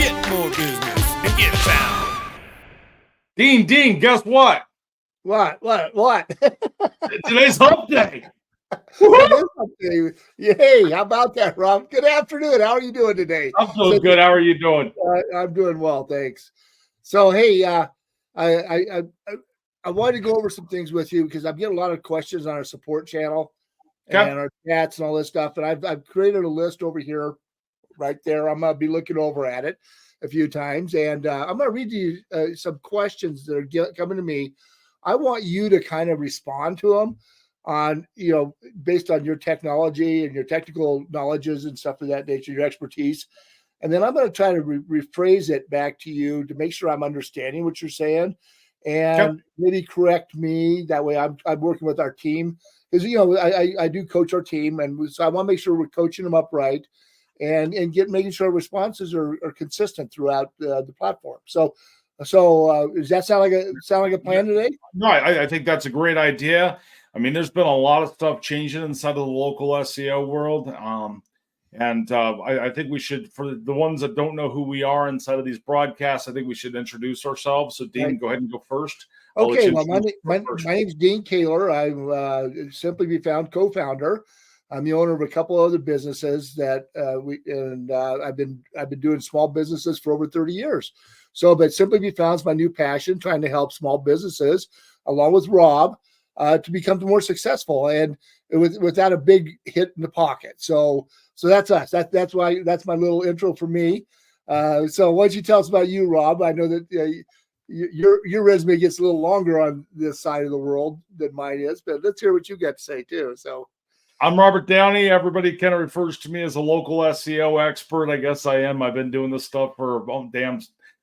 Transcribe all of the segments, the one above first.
get more business, and get found. Dean, guess what? What? Today's Hump Day. Hey, how about that, Rob? Good afternoon. How are you doing today? I'm doing good. How are you doing? I'm doing well, thanks. So, hey, I wanted to go over some things with you because I'm getting a lot of questions on our support channel and our chats and all this stuff. And I've created a list over here, right there. I'm going to be looking over at it a few times, and I'm going to read you some questions that are coming to me. I want you to kind of respond to them on, based on your technology and your technical knowledges and stuff of that nature, your expertise. And then I'm going to try to rephrase it back to you to make sure I'm understanding what you're saying and maybe correct me. That way I'm working with our team because, I do coach our team. And so I want to make sure we're coaching them up right and making sure responses are consistent throughout the platform. So does that sound like a plan today? No, I think that's a great idea. I mean, there's been a lot of stuff changing inside of the local SEO world. And I think we should, for the ones that don't know who we are inside of these broadcasts, I think we should introduce ourselves. So, Dean, Go ahead and go first. Okay, well, my name's Dean Kaylor. I'm Simply Be Found co-founder. I'm the owner of a couple other businesses that I've been doing small businesses for over 30 years. So, but Simply Be Found is my new passion, trying to help small businesses, along with Rob, to become more successful and without a big hit in the pocket. So that's us. That's why that's my little intro for me. So why don't you tell us about you, Rob? I know that your resume gets a little longer on this side of the world than mine is, but let's hear what you got to say too. So I'm Robert Downey. Everybody kind of refers to me as a local SEO expert. I guess I am. I've been doing this stuff for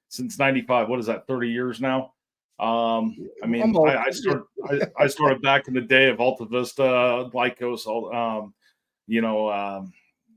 since 95. What is that? 30 years now. I mean, I started back in the day of Alta Vista, Lycos,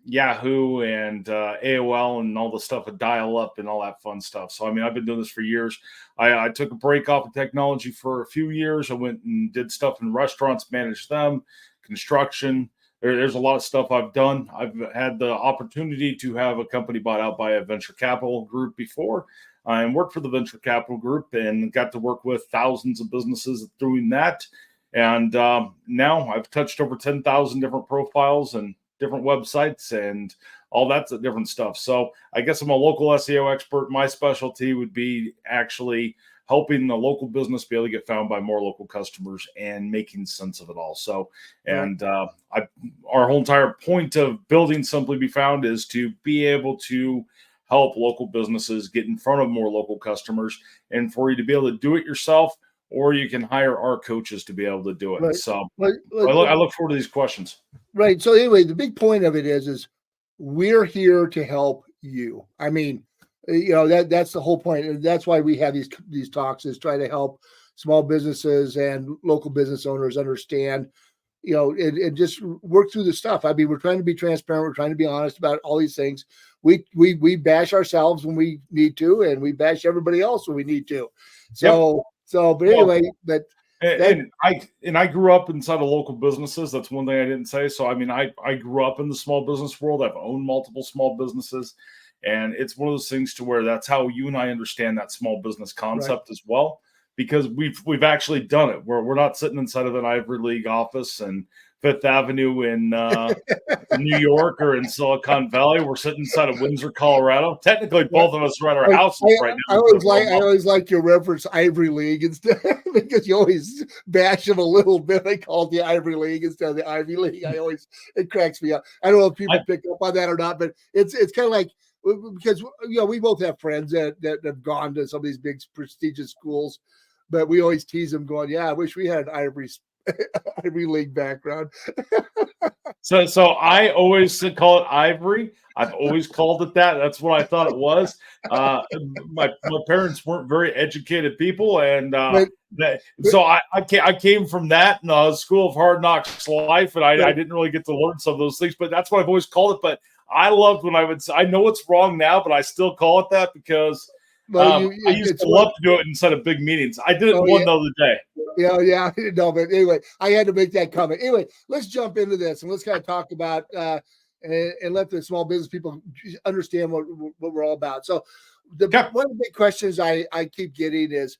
Yahoo and AOL and all the stuff with dial up and all that fun stuff. So, I mean, I've been doing this for years. I took a break off of technology for a few years. I went and did stuff in restaurants, managed them, construction. There's a lot of stuff I've done. I've had the opportunity to have a company bought out by a venture capital group before. I worked for the venture capital group and got to work with thousands of businesses doing that. And now I've touched over 10,000 different profiles and different websites and all that different stuff. So I guess I'm a local SEO expert. My specialty would be actually helping the local business be able to get found by more local customers and making sense of it all. So, and our whole entire point of building Simply Be Found is to be able to help local businesses get in front of more local customers, and for you to be able to do it yourself, or you can hire our coaches to be able to do it. Right. So I look forward to these questions. Right. So anyway, the big point of it is we're here to help you. I mean, that's the whole point. And that's why we have these talks, is try to help small businesses and local business owners understand, and just work through the stuff. I mean, we're trying to be transparent. We're trying to be honest about all these things. We bash ourselves when we need to, and we bash everybody else when we need to. But anyway, I grew up inside of local businesses. That's one thing I didn't say. So, I mean, I grew up in the small business world. I've owned multiple small businesses, and it's one of those things to where that's how you and I understand that small business concept as well, because we've actually done it. We're not sitting inside of an Ivy League office and Fifth Avenue in New York or in Silicon Valley. We're sitting inside of Windsor, Colorado. Technically, both of us are at our houses right now. I always like your reference Ivory League instead, because you always bash them a little bit. They call it the Ivory League instead of the Ivy League. It cracks me up. I don't know if people pick up on that or not, but it's kind of like, because we both have friends that have gone to some of these big prestigious schools, but we always tease them, going, "Yeah, I wish we had an Ivory League background." So I always call it Ivory. I've always called it that. That's what I thought it was. My parents weren't very educated people, and so I came from that School of Hard Knocks life, and I didn't really get to learn some of those things. But that's what I've always called it. But I loved when I would say, I know it's wrong now, but I still call it that because I used to love to do it inside of big meetings. I did it the other day. Yeah. No, but anyway, I had to make that comment. Anyway, let's jump into this and let's kind of talk about and let the small business people understand what we're all about. So One of the big questions I keep getting is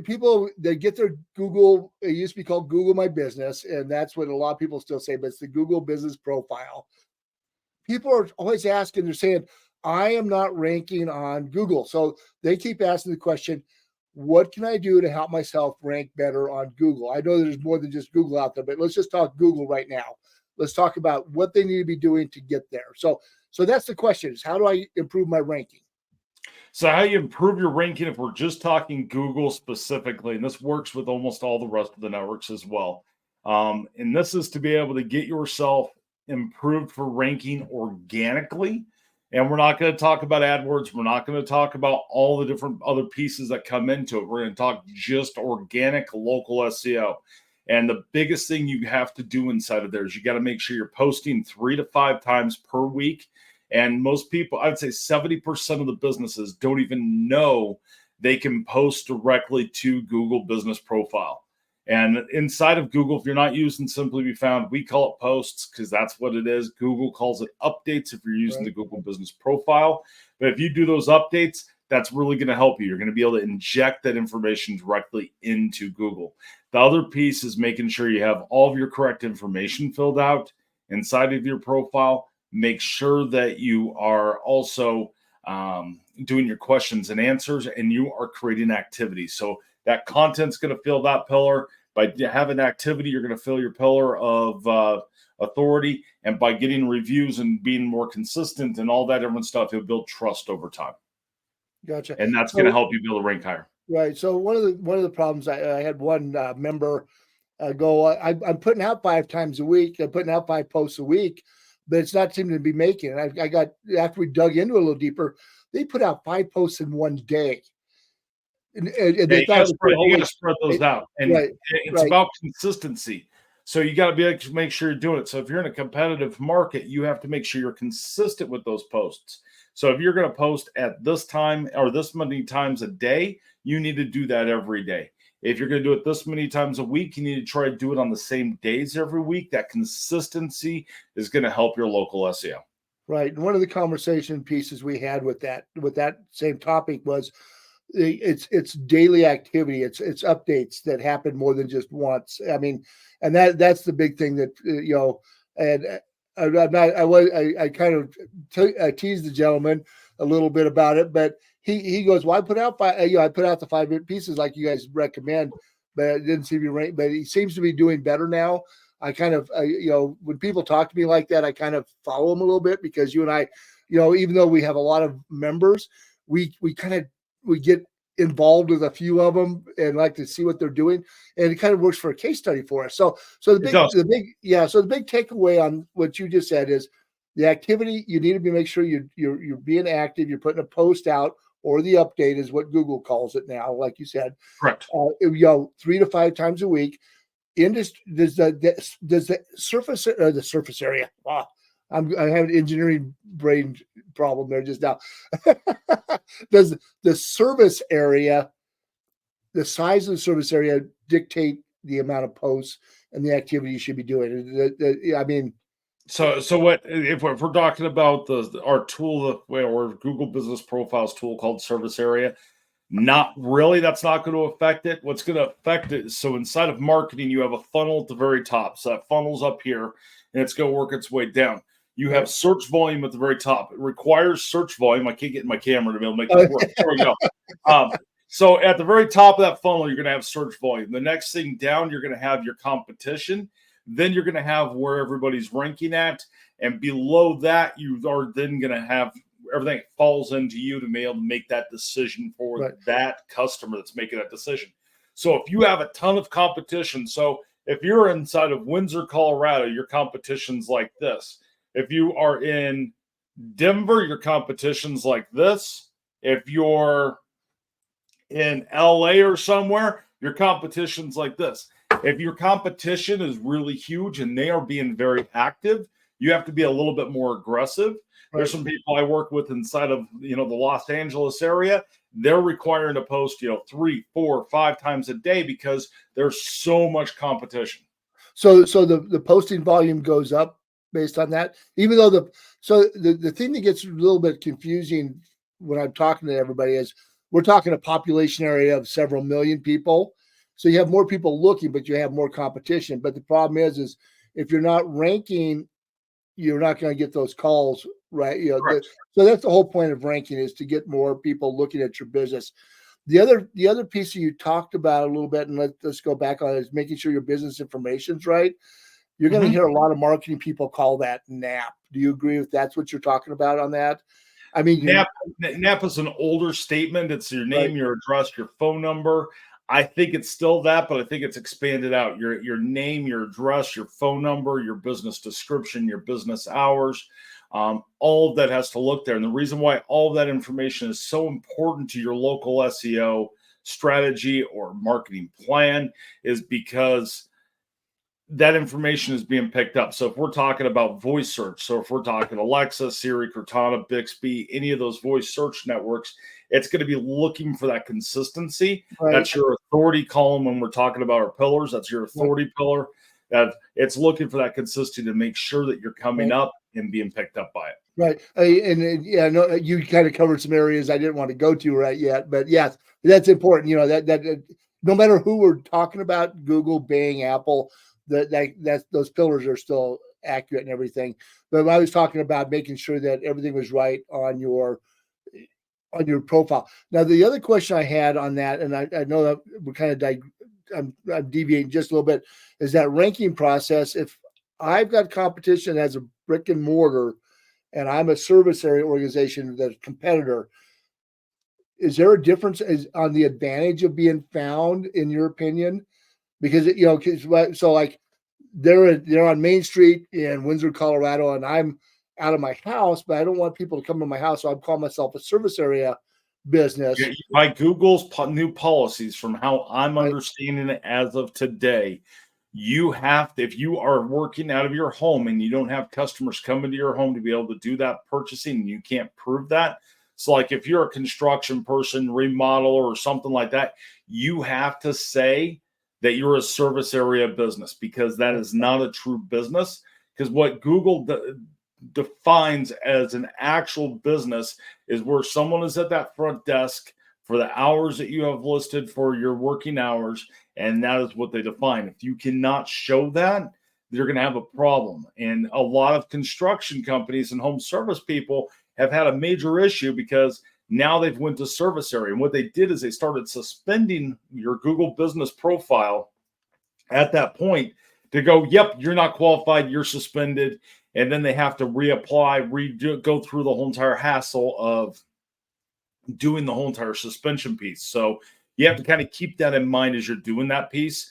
people, they get their Google, it used to be called Google My Business, and that's what a lot of people still say, but it's the Google Business Profile. People are always asking, they're saying, I am not ranking on Google. So they keep asking the question, what can I do to help myself rank better on Google? I know there's more than just Google out there, but let's just talk Google right now. Let's talk about what they need to be doing to get there. So that's the question, is how do I improve my ranking? So how you improve your ranking, if we're just talking Google specifically, and this works with almost all the rest of the networks as well. And this is to be able to get yourself improved for ranking organically. And we're not going to talk about AdWords. We're not going to talk about all the different other pieces that come into it. We're going to talk just organic local SEO. And the biggest thing you have to do inside of there is you got to make sure you're posting 3 to 5 times per week. And most people, I would say 70% of the businesses don't even know they can post directly to Google Business Profile. And inside of Google, if you're not using Simply Be Found, we call it posts because that's what it is. Google calls it updates if you're using the Google Business Profile. But if you do those updates, that's really going to help you. You're going to be able to inject that information directly into Google. The other piece is making sure you have all of your correct information filled out inside of your profile. Make sure that you are also doing your questions and answers, and you are creating activity. So that content's going to fill that pillar. By having activity, you're going to fill your pillar of authority. And by getting reviews and being more consistent and all that different stuff, you'll build trust over time. Gotcha. And that's going to help you build a rank higher. Right. So one of the problems, I had one member go, I'm putting out 5 times a week. I'm putting out 5 posts a week, but it's not seeming to be making it. I got, after we dug into it a little deeper, they put out 5 posts in one day. And they thought you got to spread those out. And it's about consistency. So you got to be able to make sure you're doing it. So if you're in a competitive market, you have to make sure you're consistent with those posts. So if you're going to post at this time or this many times a day, you need to do that every day. If you're going to do it this many times a week, you need to try to do it on the same days every week. That consistency is going to help your local SEO. Right. And one of the conversation pieces we had with that same topic was it's daily activity. It's updates that happen more than just once. I mean, and that's the big thing that, and I kind of teased the gentleman a little bit about it, but he goes, well, I put out the 5 pieces like you guys recommend, but it didn't seem to be right. But he seems to be doing better now. I kind of, when people talk to me like that, I kind of follow them a little bit, because you and I, even though we have a lot of members, we get involved with a few of them and like to see what they're doing, and it kind of works for a case study for us. So the big takeaway on what you just said is the activity. You need to make sure you're being active. You're putting a post out, or the update is what Google calls it now, like you said. Correct. 3 to 5 times a week. Does the surface area? Wow, I have an engineering brain problem there just now. Does the service area, the size of the service area, dictate the amount of posts and the activity you should be doing? I mean, so what if we're talking about our tool, or Google Business Profiles tool called Service Area? Not really. That's not going to affect it. What's going to affect it is, so inside of marketing, you have a funnel at the very top. So that funnel's up here, and it's going to work its way down. You have search volume at the very top. It requires search volume. I can't get my camera to be able to make this work. There we go. So at the very top of that funnel, you're going to have search volume. The next thing down, you're going to have your competition. Then you're going to have where everybody's ranking at. And below that, you are then going to have everything falls into you to be able to make that decision for that customer that's making that decision. So if you have a ton of competition, so if you're inside of Windsor, Colorado, your competition's like this. If you are in Denver, your competition's like this. If you're in LA or somewhere, your competition's like this. If your competition is really huge and they are being very active, you have to be a little bit more aggressive. There's some people I work with inside of, the Los Angeles area. They're requiring to post, 3, 4, 5 times a day because there's so much competition. So the posting volume goes up based on that, even though the thing that gets a little bit confusing when I'm talking to everybody is we're talking a population area of several million people. So you have more people looking, but you have more competition. But the problem is if you're not ranking, you're not going to get those calls, right? So that's the whole point of ranking, is to get more people looking at your business. The other piece that you talked about a little bit, and let's go back on it, is making sure your business information's right. You're going to hear a lot of marketing people call that NAP. Do you agree with that's what you're talking about on that? I mean, NAP is an older statement. It's your name, right, your address, your phone number. I think it's still that, but I think it's expanded out. Your name, your address, your phone number, your business description, your business hours, all of that has to look there. And the reason why all of that information is so important to your local SEO strategy or marketing plan is because that information is being picked up. So if we're talking about voice search, so if we're talking Alexa, Siri, Cortana, Bixby, any of those voice search networks, it's going to be looking for that consistency. right. That's your authority column when we're talking about our pillars. That's your authority pillar. That it's looking for that consistency to make sure that you're coming up and being picked up by it. Right. No, you kind of covered some areas I didn't want to go to right yet, but yes, that's important. That no matter who we're talking about, Google, Bing, Apple, that those pillars are still accurate and everything. But I was talking about making sure that everything was right on your profile. Now, the other question I had on that, and I know that we're kind of I'm deviating just a little bit, is that ranking process. If I've got competition as a brick and mortar, and I'm a service area organization that's a competitor, is there a difference on the advantage of being found, in your opinion? Because so like they're on Main Street in Windsor, Colorado, and I'm out of my house, but I don't want people to come to my house, so I'm calling myself a service area business. By Google's new policies, from how I'm understanding it as of today, you have to, if you are working out of your home and you don't have customers coming to your home to be able to do that purchasing, and you can't prove that. So like if you're a construction person, remodeler, or something like that, you have to say that you're a service area business, because that is not a true business. Because what Google defines as an actual business is where someone is at that front desk for the hours that you have listed for your working hours, and that is what they define. If you cannot show that, you're going to have a problem. And a lot of construction companies and home service people have had a major issue because now they've went to service area. And what they did is they started suspending your Google business profile at that point to go, yep, you're not qualified, you're suspended. And then they have to reapply, go through the whole entire hassle of doing the whole entire suspension piece. So you have to kind of keep that in mind as you're doing that piece.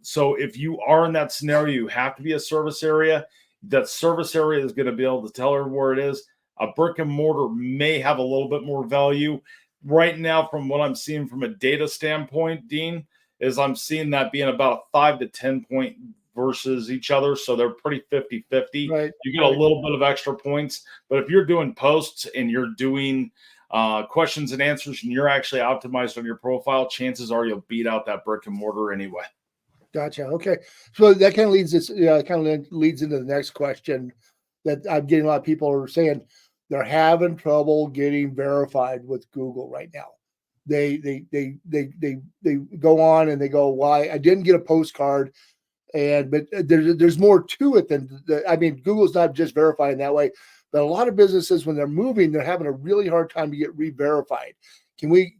So if you are in that scenario, you have to be a service area. That service area is going to be able to tell her where it is. A brick and mortar may have a little bit more value. Right now, from what I'm seeing from a data standpoint, Dean, is I'm seeing that being about a 5 to 10 point versus each other. So they're pretty 50-50. Right. You get a little bit of extra points. But if you're doing posts and you're doing questions and answers and you're actually optimized on your profile, chances are you'll beat out that brick and mortar anyway. Gotcha. Okay. So that kind of leads into the next question that I'm getting. A lot of people are saying they're having trouble getting verified with Google right now. They go on and they go, "Why I didn't get a postcard," but there's more to it than Google's not just verifying that way. But a lot of businesses, when they're moving, they're having a really hard time to get re-verified. Can we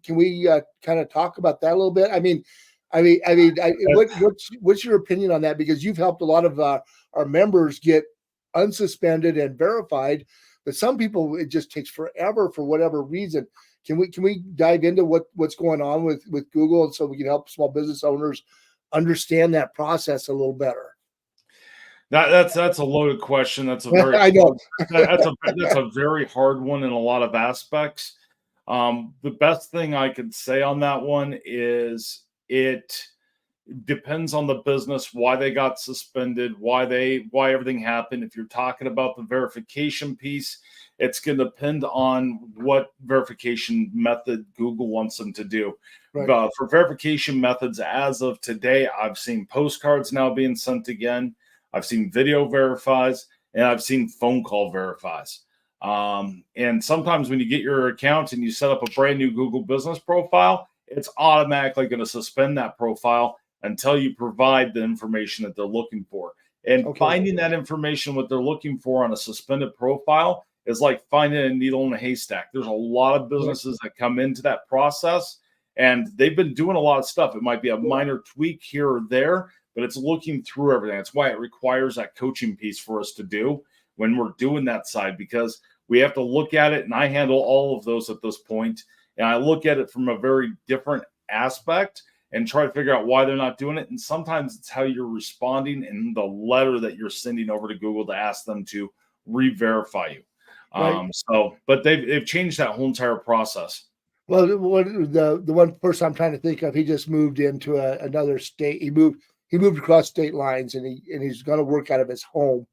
kind of talk about that a little bit? What's your opinion on that? Because you've helped a lot of our members get unsuspended and verified, but some people, it just takes forever for whatever reason. Can we dive into what's going on with Google, and so we can help small business owners understand that process a little better? That's a loaded question. That's a very I know. that's a very hard one in a lot of aspects. The best thing I could say on that one is it depends on the business, why they got suspended, why everything happened. If you're talking about the verification piece, it's going to depend on what verification method Google wants them to do. Right. For verification methods, as of today, I've seen postcards now being sent again. I've seen video verifies, and I've seen phone call verifies. And sometimes when you get your account and you set up a brand new Google business profile, it's automatically going to suspend that profile until you provide the information that they're looking for. And finding that information, what they're looking for on a suspended profile, is like finding a needle in a haystack. There's a lot of businesses that come into that process, and they've been doing a lot of stuff. It might be a minor tweak here or there, but it's looking through everything. That's why it requires that coaching piece for us to do when we're doing that side, because we have to look at it, and I handle all of those at this point, and I look at it from a very different aspect and try to figure out why they're not doing it. And sometimes it's how you're responding in the letter that you're sending over to Google to ask them to re-verify you. But they've changed that whole entire process. Well, the one person I'm trying to think of, he just moved into another state. He moved across state lines, and he's going to work out of his home.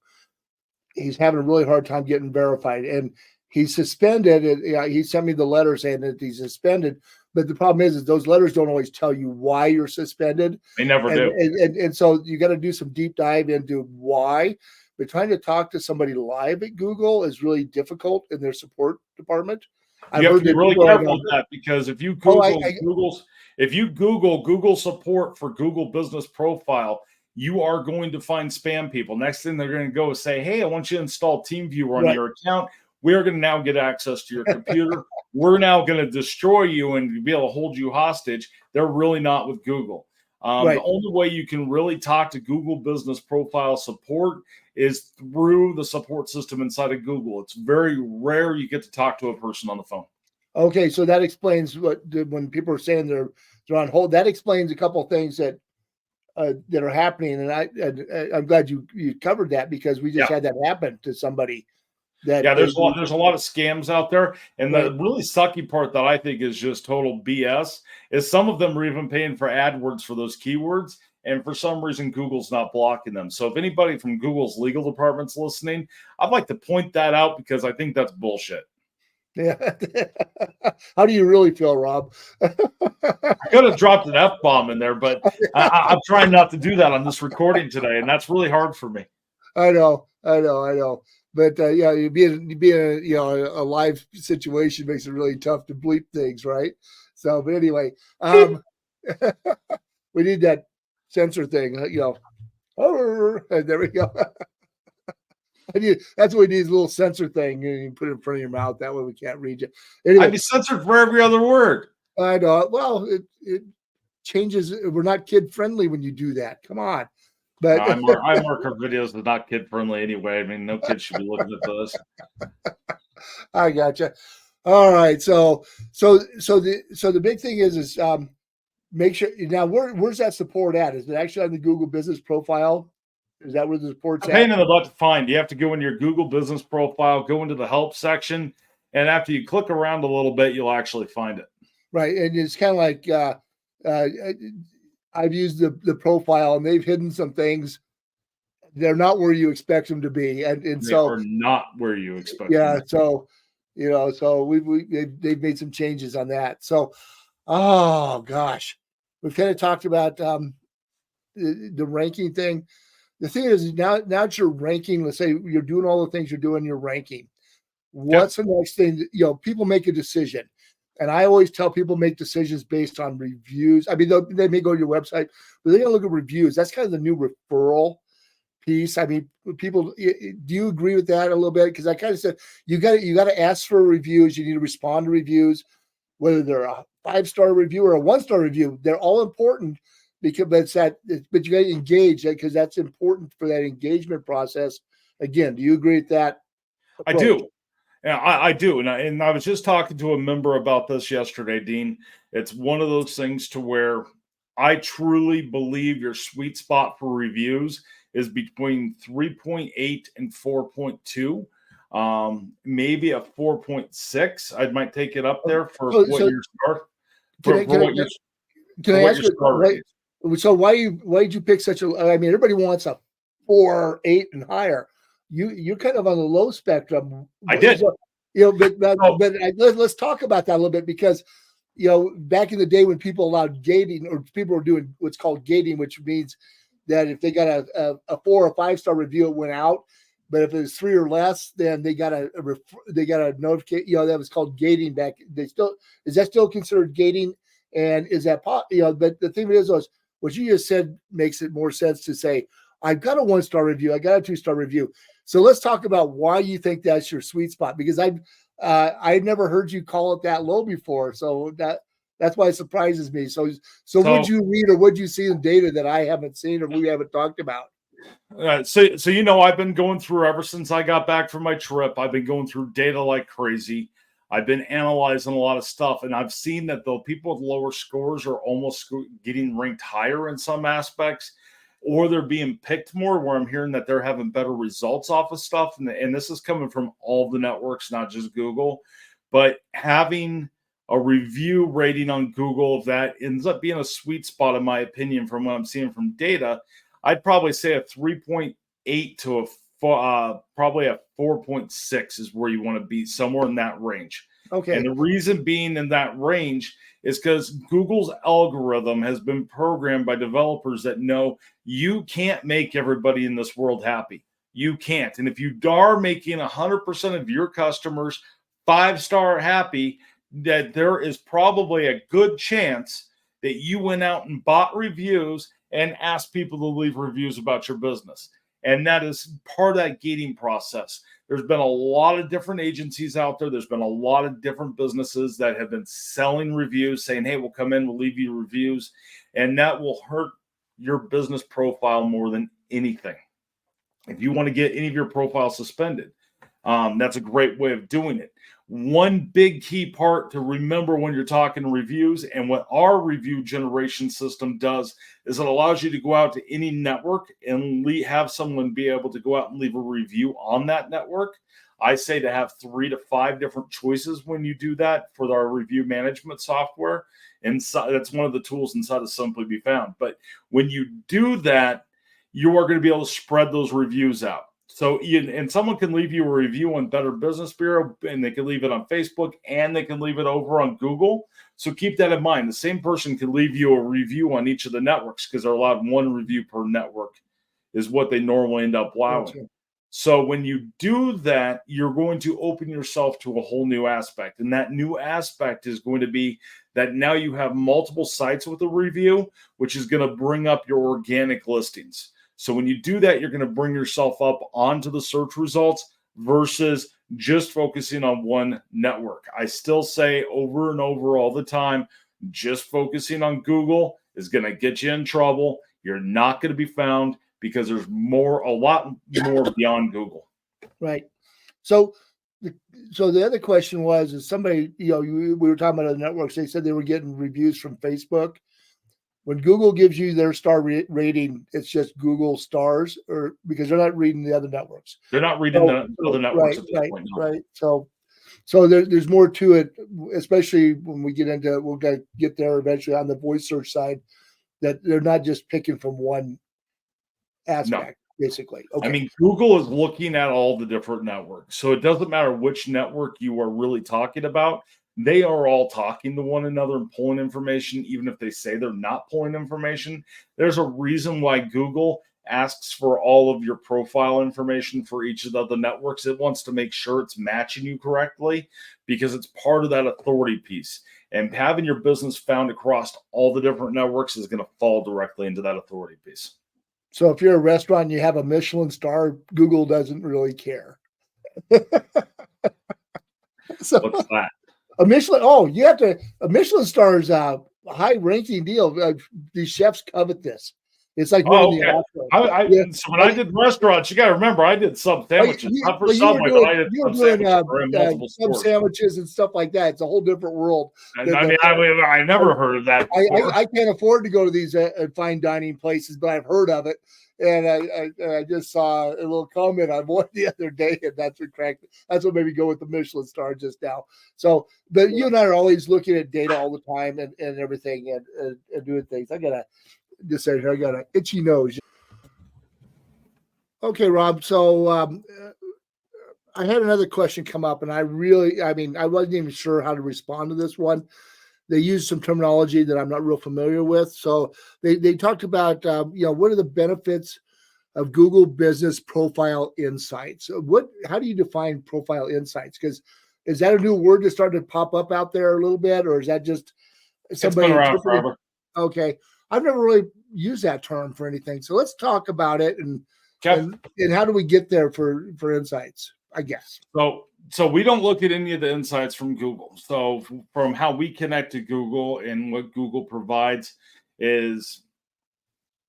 He's having a really hard time getting verified, and he's suspended. He sent me the letter saying that he's suspended. But the problem is those letters don't always tell you why you're suspended. They never do. And so you got to do some deep dive into why. But trying to talk to somebody live at Google is really difficult in their support department. You have to be really careful with that, because if you Google Google support for Google Business Profile, you are going to find spam people. Next thing they're going to go is say, "Hey, I want you to install TeamViewer on your account. We're going to now get access to your computer. We're now going to destroy you and be able to hold you hostage." They're really not with Google. The only way you can really talk to Google Business Profile support is through the support system inside of Google. It's very rare you get to talk to a person on the phone. Okay, so that explains when people are saying they're on hold. That explains a couple of things that are happening, and I'm glad you covered that, because we just had that happen to somebody. There's a lot of scams out there, and the really sucky part that I think is just total BS is some of them are even paying for AdWords for those keywords, and for some reason Google's not blocking them. So if anybody from Google's legal department's listening, I'd like to point that out, because I think that's bullshit. Yeah. How do you really feel, Rob? I could have dropped an F-bomb in there, but I'm trying not to do that on this recording today, and that's really hard for me. I know. But you being a live situation makes it really tough to bleep things, right? So, but anyway, we need that censor thing, and there we go. That's what we need, a little censor thing. You put it in front of your mouth. That way we can't read you. Anyway, I'd be censored for every other word. I know. Well, it changes. We're not kid friendly when you do that. Come on. But no, I mark our videos as not kid friendly anyway. I mean, no kids should be looking at this. I gotcha. All right. So the big thing is make sure now where's that support at? Is it actually on the Google Business Profile? Is that where the support's at? Pain in the butt to find. You have to go into your Google Business Profile, go into the help section, and after you click around a little bit, you'll actually find it. Right, and it's kind of like I've used the profile, and they've hidden some things. They're not where you expect them to be, and so are not where you expect. Yeah, so they've made some changes on that. So, oh gosh, we've kind of talked about the ranking thing. The thing is, now that you're ranking, let's say you're doing all the things you're doing, you're ranking. What's the next thing? People make a decision. And I always tell people make decisions based on reviews. I mean, they may go to your website, but they're going to look at reviews. That's kind of the new referral piece. I mean, people, do you agree with that a little bit? Because I kind of said, you got to ask for reviews. You need to respond to reviews, whether they're a 5-star review or a 1-star review. They're all important. But you got to engage, because that's important for that engagement process. Again, do you agree with that approach? I do. Yeah, I do. And I was just talking to a member about this yesterday, Dean. It's one of those things to where I truly believe your sweet spot for reviews is between 3.8 and 4.2, maybe a 4.6. I might take it up there for what your star. Can I ask you? So why did you pick such a? I mean, everybody wants a 4, 8, and higher. You're kind of on the low spectrum. I did. But let's talk about that a little bit, because back in the day when people allowed gating, or people were doing what's called gating, which means that if they got a 4 or 5-star review, it went out. But if it's 3 or less, then they got a notification. That was called gating back. Is that still considered gating? And is that But the thing is, what you just said makes it more sense to say, I've got a 1-star review, I got a 2-star review. So let's talk about why you think that's your sweet spot, because I've never heard you call it that low before. So that's why it surprises me. So would you read or would you see in data that I haven't seen or we haven't talked about? So I've been going through ever since I got back from my trip. I've been going through data like crazy. I've been analyzing a lot of stuff, and I've seen that the people with lower scores are almost getting ranked higher in some aspects, or they're being picked more, where I'm hearing that they're having better results off of stuff. And this is coming from all the networks, not just Google. But having a review rating on Google, if that ends up being a sweet spot, in my opinion, from what I'm seeing from data, I'd probably say a 3.8 to probably a 4.6 is where you want to be, somewhere in that range. Okay. And the reason being in that range is because Google's algorithm has been programmed by developers that know you can't make everybody in this world happy. You can't. And if you are making 100% of your customers 5-star happy, that there is probably a good chance that you went out and bought reviews and asked people to leave reviews about your business. And that is part of that gating process. There's been a lot of different agencies out there. There's been a lot of different businesses that have been selling reviews, saying, hey, we'll come in, we'll leave you reviews. And that will hurt your business profile more than anything. If you want to get any of your profiles suspended, that's a great way of doing it. One big key part to remember when you're talking reviews, and what our review generation system does, is it allows you to go out to any network and have someone be able to go out and leave a review on that network. I say to have 3 to 5 different choices when you do that for our review management software. And so that's one of the tools inside of Simply Be Found. But when you do that, you are going to be able to spread those reviews out. So, and someone can leave you a review on Better Business Bureau, and they can leave it on Facebook, and they can leave it over on Google. So keep that in mind. The same person can leave you a review on each of the networks, because they're allowed 1 review per network is what they normally end up allowing. Gotcha. So when you do that, you're going to open yourself to a whole new aspect. And that new aspect is going to be that now you have multiple sites with a review, which is going to bring up your organic listings. So when you do that, you're going to bring yourself up onto the search results versus just focusing on one network. I still say over and over all the time, just focusing on Google is going to get you in trouble. You're not going to be found because there's a lot more beyond Google. Right. So the other question was, is somebody, we were talking about other networks. They said they were getting reviews from Facebook. When Google gives you their star rating, it's just Google stars, or because they're not reading the other networks. They're not reading the other networks at this point. No. Right. So there's more to it, especially when we get into, we'll get there eventually on the voice search side, that they're not just picking from one aspect, basically. Okay. I mean, Google is looking at all the different networks. So it doesn't matter which network you are really talking about. They are all talking to one another and pulling information, even if they say they're not pulling information. There's a reason why Google asks for all of your profile information for each of the other networks. It wants to make sure it's matching you correctly, because it's part of that authority piece. And having your business found across all the different networks is going to fall directly into that authority piece. So if you're a restaurant and you have a Michelin star, Google doesn't really care. So, what's that? A Michelin, a Michelin star is a high ranking deal. These chefs covet this. It's like winning the Oscar. So when I did restaurants, you got to remember, I did sub sandwiches, not for Subway, but I did sub sandwiches and stuff like that. It's a whole different world. I never heard of that. I can't afford to go to these fine dining places, but I've heard of it. And I just saw a little comment on one the other day, and that's what made me go with the Michelin star just now. So, but you and I are always looking at data all the time and everything and doing things. I got an itchy nose. Okay, Rob. So I had another question come up, and I wasn't even sure how to respond to this one. They used some terminology that I'm not real familiar with. So they talked about, what are the benefits of Google Business Profile Insights. How do you define profile insights? Because is that a new word that started to pop up out there a little bit, or is that just somebody It's been around interpreted? forever. Okay, I've never really used that term for anything. So let's talk about it and how do we get there for insights? I guess. So we don't look at any of the insights from Google. So from how we connect to Google and what Google provides is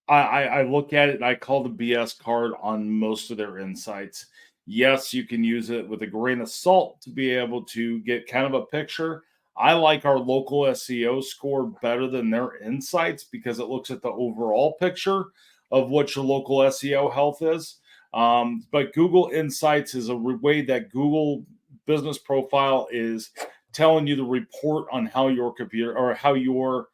I look at it and I call the BS card on most of their insights. Yes, you can use it with a grain of salt to be able to get kind of a picture. I like our local SEO score better than their insights because it looks at the overall picture of what your local SEO health is. But Google Insights is a way that Google Business Profile is telling you the report on how your computer or how your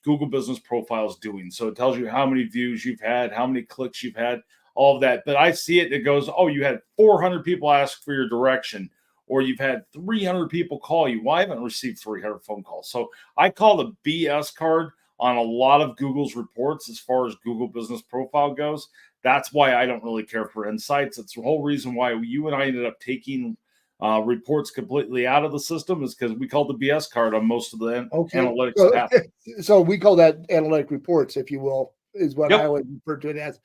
Google Business Profile is doing. So it tells you how many views you've had, how many clicks you've had, all of that. But I see it, it goes, oh, you had 400 people ask for your direction, or you've had 300 people call you. Well, I haven't received 300 phone calls. So I call the BS card on a lot of Google's reports as far as Google Business Profile goes. That's why I don't really care for insights. It's the whole reason why you and I ended up taking reports completely out of the system is because we called the BS card on most of the analytics. So we call that analytic reports, if you will, is what I would refer to it as.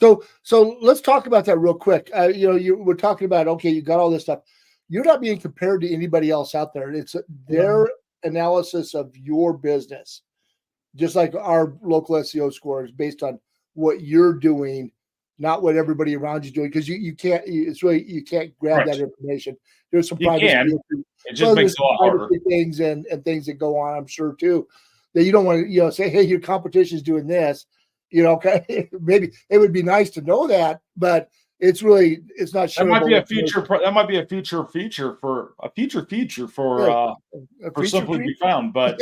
So let's talk about that real quick. We're talking about, okay, you got all this stuff. You're not being compared to anybody else out there. It's their analysis of your business, just like our local SEO score is based on what you're doing, not what everybody around you is doing, because you can't. It's really you can't grab that information. There's some privacy. It just makes it a lot harder. Things and things that go on, I'm sure too, that you don't want to say, hey, your competition is doing this. Okay, maybe it would be nice to know that, but it's not sure. That might be a future. That might be a future feature for Simply Be Found. But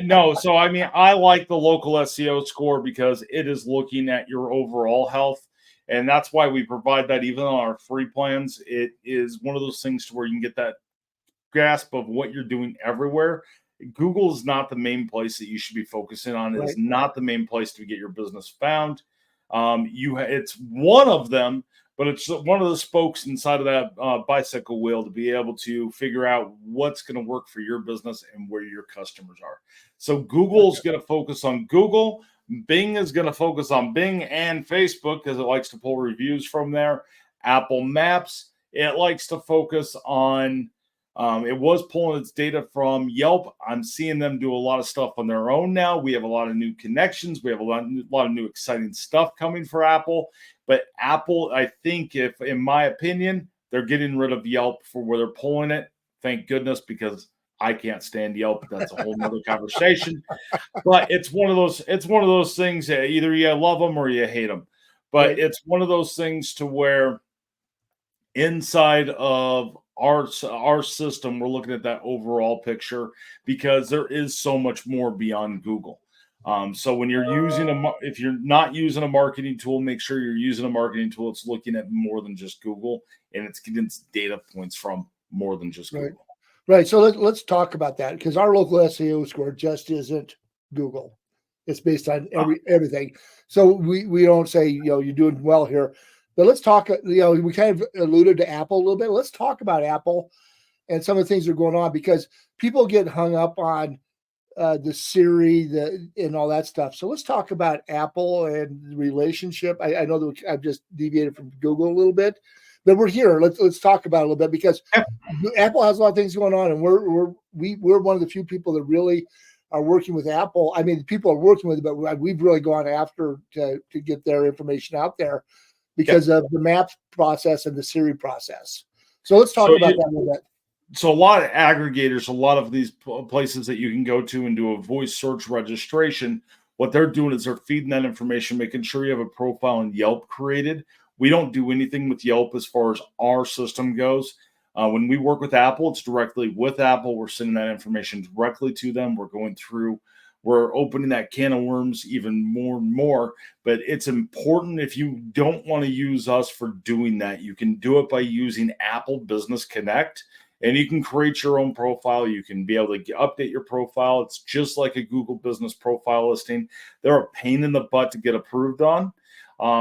no. So I mean, I like the local SEO score because it is looking at your overall health, and that's why we provide that even on our free plans. It is one of those things to where you can get that grasp of what you're doing everywhere. Google is not the main place that you should be focusing on. It is not the main place to get your business found. It's one of them, but it's one of the spokes inside of that bicycle wheel to be able to figure out what's going to work for your business and where your customers are. So Google's going to focus on Google. Bing is going to focus on Bing and Facebook because it likes to pull reviews from there. Apple Maps, it likes to focus on it was pulling its data from Yelp. I'm seeing them do a lot of stuff on their own now. We have a lot of new connections. We have a lot of new exciting stuff coming for Apple. But Apple, I think, in my opinion, they're getting rid of Yelp for where they're pulling it. Thank goodness, because I can't stand Yelp. That's a whole nother conversation. But it's one of those things that either you love them or you hate them. But it's one of those things to where inside of our system, we're looking at that overall picture because there is so much more beyond Google. So when you're if you're not using a marketing tool, make sure you're using a marketing tool that's looking at more than just Google, and it's getting data points from more than just Google. Right. So let's talk about that, because our local SEO score just isn't Google. It's based on everything. So we don't say, you're doing well here. But let's talk, we kind of alluded to Apple a little bit. Let's talk about Apple and some of the things that are going on, because people get hung up on the Siri and all that stuff. So let's talk about Apple and the relationship. I know that I've just deviated from Google a little bit, but we're here. Let's talk about it a little bit, because Apple has a lot of things going on, and we're one of the few people that really are working with Apple. I mean, people are working with it, but we've really gone after to get their information out there, because of the Maps process and the Siri process. So let's talk about that a little bit. So a lot of aggregators, a lot of these places that you can go to and do a voice search registration, what they're doing is they're feeding that information, making sure you have a profile in Yelp created. We don't do anything with Yelp as far as our system goes. When we work with Apple, it's directly with Apple. We're sending that information directly to them. We're opening that can of worms even more and more, but it's important. If you don't want to use us for doing that, you can do it by using Apple Business Connect, and you can create your own profile. You can be able to update your profile. It's just like a Google Business Profile listing. They're a pain in the butt to get approved on.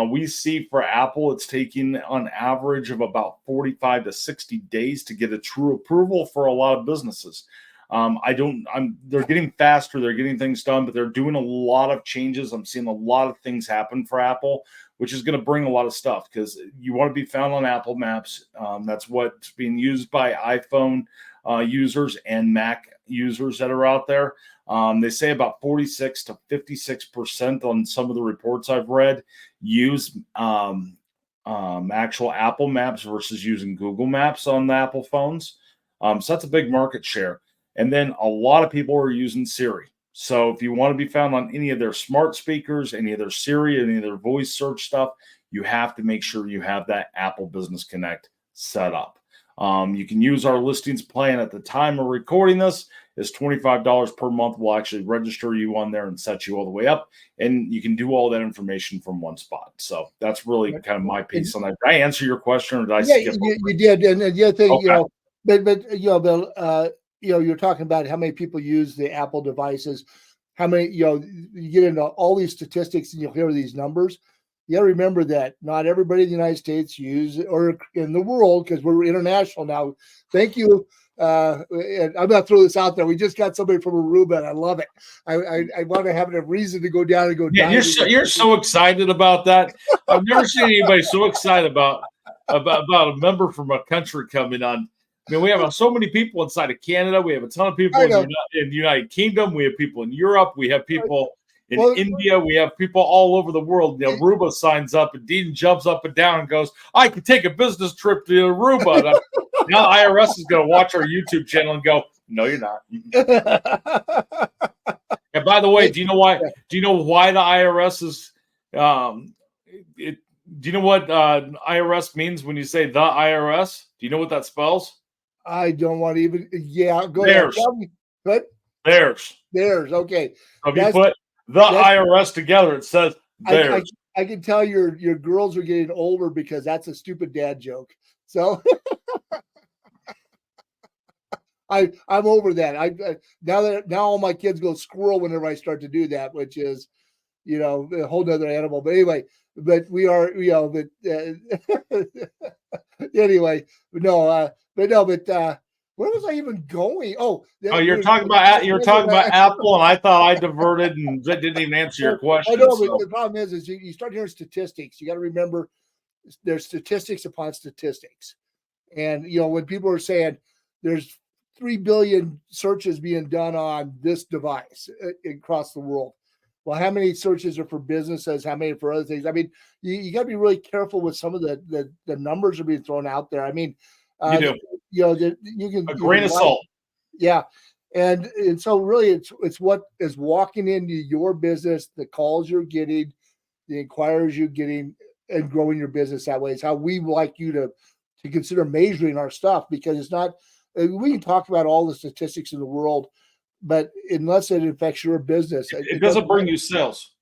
We see for Apple, it's taking on average of about 45 to 60 days to get a true approval for a lot of businesses. They're getting faster, they're getting things done, but they're doing a lot of changes. I'm seeing a lot of things happen for Apple, which is going to bring a lot of stuff because you want to be found on Apple Maps. That's what's being used by iPhone users and Mac users that are out there. They say about 46 to 56% on some of the reports I've read use actual Apple Maps versus using Google Maps on the Apple phones. So that's a big market share. And then a lot of people are using Siri. So if you want to be found on any of their smart speakers, any of their Siri, any of their voice search stuff, you have to make sure you have that Apple Business Connect set up. You can use our listings plan at the time of recording this. It's $25 per month. We'll actually register you on there and set you all the way up. And you can do all that information from one spot. So that's really kind of my piece on that. Did I answer your question or did I skip? You did. And the other thing, Okay. Bill, you're talking about how many people use the Apple devices, how many, you get into all these statistics and you'll hear these numbers. You got to remember that not everybody in the United States or in the world, because we're international now. Thank you. And I'm not throwing this out there. We just got somebody from Aruba, and I love it. I want to have a reason to go down and go. Yeah, you're so excited about that. I've never seen anybody so excited about a member from a country coming on. I mean, we have so many people inside of Canada. We have a ton of people in the United Kingdom. We have people in Europe. We have people in India. We have people all over the world. Aruba signs up, and Dean jumps up and down and goes, "I could take a business trip to Aruba." Now IRS is going to watch our YouTube channel and go, "No, you're not." And by the way, do you know why? Do you know why the IRS is? Do you know what IRS means when you say the IRS? Do you know what that spells? I don't want to even. Yeah, go Theirs. ahead. What? Theirs. Okay. So if you put the IRS together, it says theirs. I can tell your girls are getting older because that's a stupid dad joke. So I'm over that. Now all my kids go squirrel whenever I start to do that, which is, a whole nother animal. But anyway, anyway, where was I even going? You're talking about Apple, and I thought I diverted and didn't even answer your question. I know, but the problem is you start hearing statistics. You got to remember there's statistics upon statistics, and when people are saying there's 3 billion searches being done on this device across the world. Well, how many searches are for businesses? How many for other things? I mean, you got to be really careful with some of the numbers that are being thrown out there. I mean, you can a grain of salt. Yeah. And so really it's what is walking into your business, the calls you're getting, the inquiries you're getting, and growing your business that way. It's how we like you to consider measuring our stuff, because it's not, we can talk about all the statistics in the world, but unless it affects your business, it doesn't bring you sales.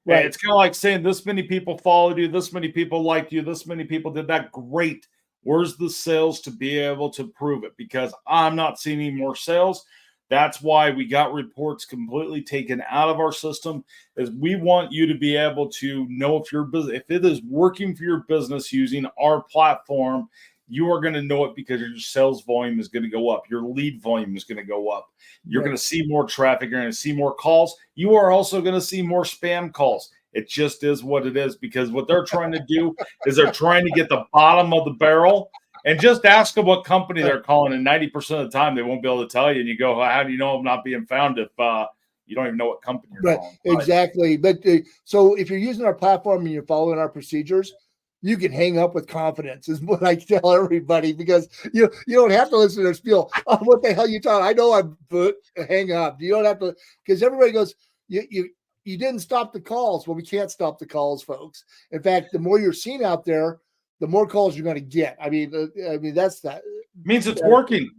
Right. It's kind of like saying this many people followed you, this many people liked you, this many people did that. Great. Where's the sales to be able to prove it? Because I'm not seeing any more sales. That's why we got reports completely taken out of our system, is we want you to be able to know if your business, if it is working for your business using our platform, you are going to know it because your sales volume is going to go up. Your lead volume is going to go up. You're going to see more traffic. You're going to see more calls. You are also going to see more spam calls. It just is what it is, because what they're trying to do is they're trying to get the bottom of the barrel, and just ask them what company they're calling. And 90% of the time, they won't be able to tell you. And you go, how do you know I'm not being found if you don't even know what company you're calling? Exactly. But so if you're using our platform and you're following our procedures, you can hang up with confidence, is what I tell everybody, because you don't have to listen to their spiel. Oh, what the hell you talking? I know hang up. You don't have to, because everybody goes, you didn't stop the calls. Well, we can't stop the calls, folks. In fact, the more you're seeing out there, the more calls you're going to get. I mean, that's that. It means it's working.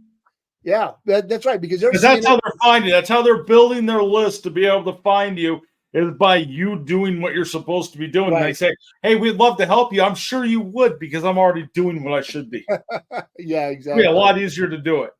Yeah, that's right. Because that's how they're finding. That's how they're building their list to be able to find you, is by you doing what you're supposed to be doing. Right. They say, "Hey, we'd love to help you." I'm sure you would, because I'm already doing what I should be. Yeah, exactly. It'd be a lot easier to do it.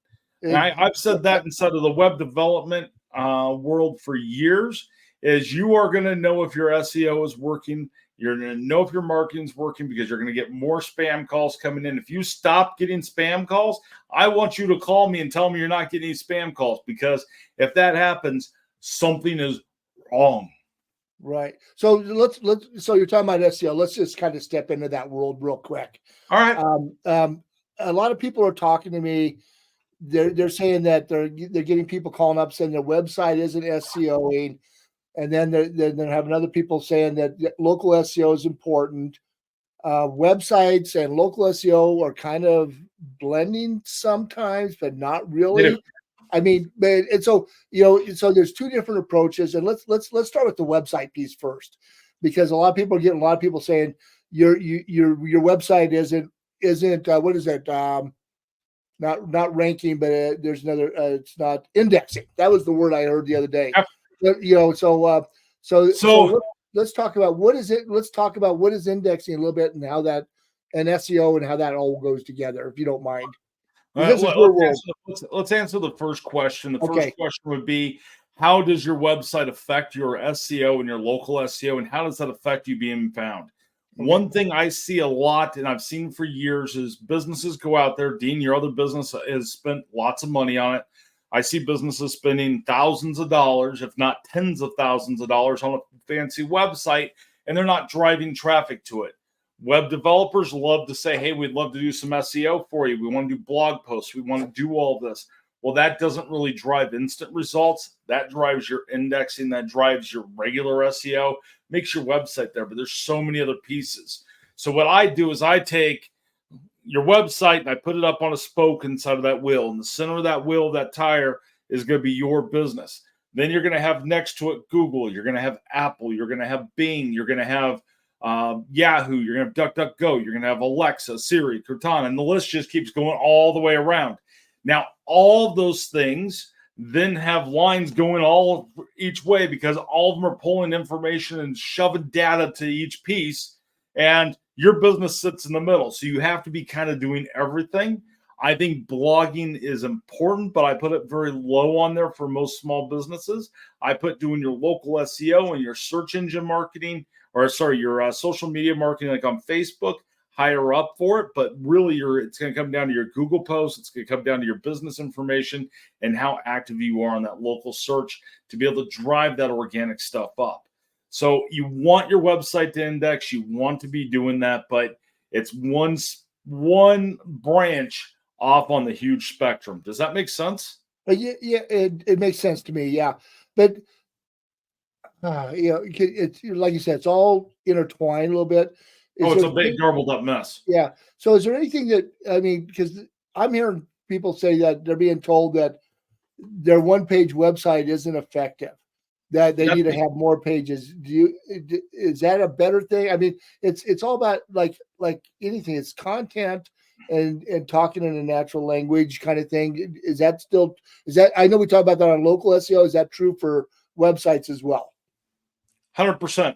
And I've said that inside of the web development world for years. Is you are going to know if your SEO is working, You're going to know if your marketing's working because you're going to get more spam calls coming in. If you stop getting spam calls, I want you to call me and tell me you're not getting any spam calls, because if that happens, something is wrong. Right. So so you're talking about SEO. Let's just kind of step into that world real quick. All right. A lot of people are talking to me. They're saying that they're getting people calling up saying their website isn't SEOing. And then they're having other people saying that local SEO is important. Websites and local SEO are kind of blending sometimes, but not really. Yeah. I mean, and so so there's two different approaches, and let's start with the website piece first, because a lot of people are getting a lot of people saying your website isn't what is it? Not ranking, but there's another. It's not indexing. That was the word I heard the other day. So let's talk about what is it. Let's talk about what is indexing a little bit, and how that, and SEO, and how that all goes together, if you don't mind. Let's answer the first question. The first question would be, how does your website affect your SEO and your local SEO, and how does that affect you being found? One thing I see a lot, and I've seen for years, is businesses go out there. Dean, your other business has spent lots of money on it. I see businesses spending thousands of dollars, if not tens of thousands of dollars, on a fancy website, and they're not driving traffic to it. Web developers love to say, hey, we'd love to do some SEO for you. We want to do blog posts. We want to do all this. Well, that doesn't really drive instant results. That drives your indexing. That drives your regular SEO, makes your website there. But there's so many other pieces. So what I do is I take your website and I put it up on a spoke inside of that wheel. In the center of that wheel, that tire, is going to be your business. Then you're going to have next to it Google. You're going to have Apple. You're going to have Bing. You're going to have Yahoo. You're going to have DuckDuckGo. You're going to have Alexa, Siri, Cortana, and the list just keeps going all the way around. Now, all those things then have lines going all each way, because all of them are pulling information and shoving data to each piece, and your business sits in the middle. So you have to be kind of doing everything. I think blogging is important, but I put it very low on there for most small businesses. I put doing your local SEO and your search engine marketing, your social media marketing, like on Facebook, higher up for it. But really, it's going to come down to your Google posts. It's going to come down to your business information and how active you are on that local search to be able to drive that organic stuff up. So you want your website to index. You want to be doing that, but it's one branch off on the huge spectrum. Does that make sense? Yeah, it makes sense to me. Yeah, but it's like you said, it's all intertwined a little bit. It's a big garbled up mess. Yeah. So is there anything that, I mean, because I'm hearing people say that they're being told that their one-page website isn't effective, that they need to have more pages. Is that a better thing? I mean, it's all about like anything. It's content and talking in a natural language kind of thing. Is that I know we talk about that on local SEO. Is that true for websites as well? 100%.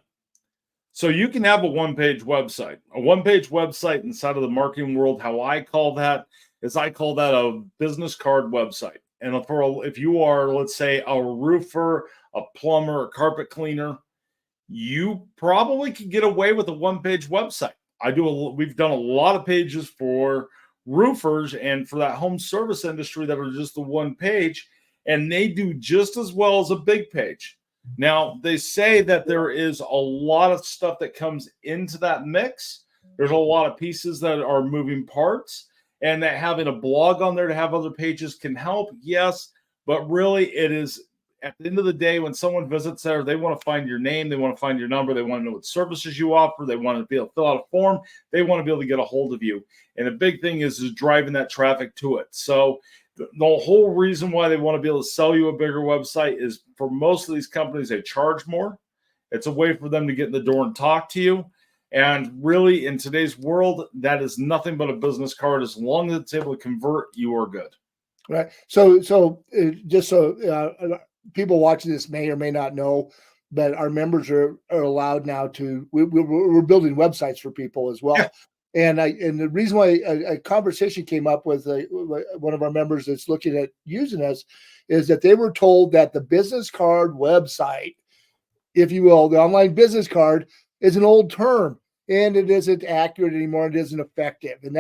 So you can have a one-page website. A one-page website inside of the marketing world, how I call that is a business card website. And if you are, let's say, a roofer, a plumber, a carpet cleaner, you probably could get away with a one-page website. We've done a lot of pages for roofers and for that home service industry that are just the one page, and they do just as well as a big page. Now, they say that there is a lot of stuff that comes into that mix. There's a lot of pieces that are moving parts, and that having a blog on there to have other pages can help, yes, but really it is, at the end of the day, when someone visits there, they want to find your name, they want to find your number, they want to know what services you offer, they want to be able to fill out a form, they want to be able to get a hold of you. And the big thing is driving that traffic to it. So the whole reason why they want to be able to sell you a bigger website is, for most of these companies, they charge more. It's a way for them to get in the door and talk to you. And really, in today's world, that is nothing but a business card. As long as it's able to convert, you are good. Right. So people watching this may or may not know, but our members are allowed now to. We're building websites for people as well. Yeah. And the reason why a conversation came up with one of our members that's looking at using us is that they were told that the business card website, if you will, the online business card, is an old term, and it isn't accurate anymore. It isn't effective, and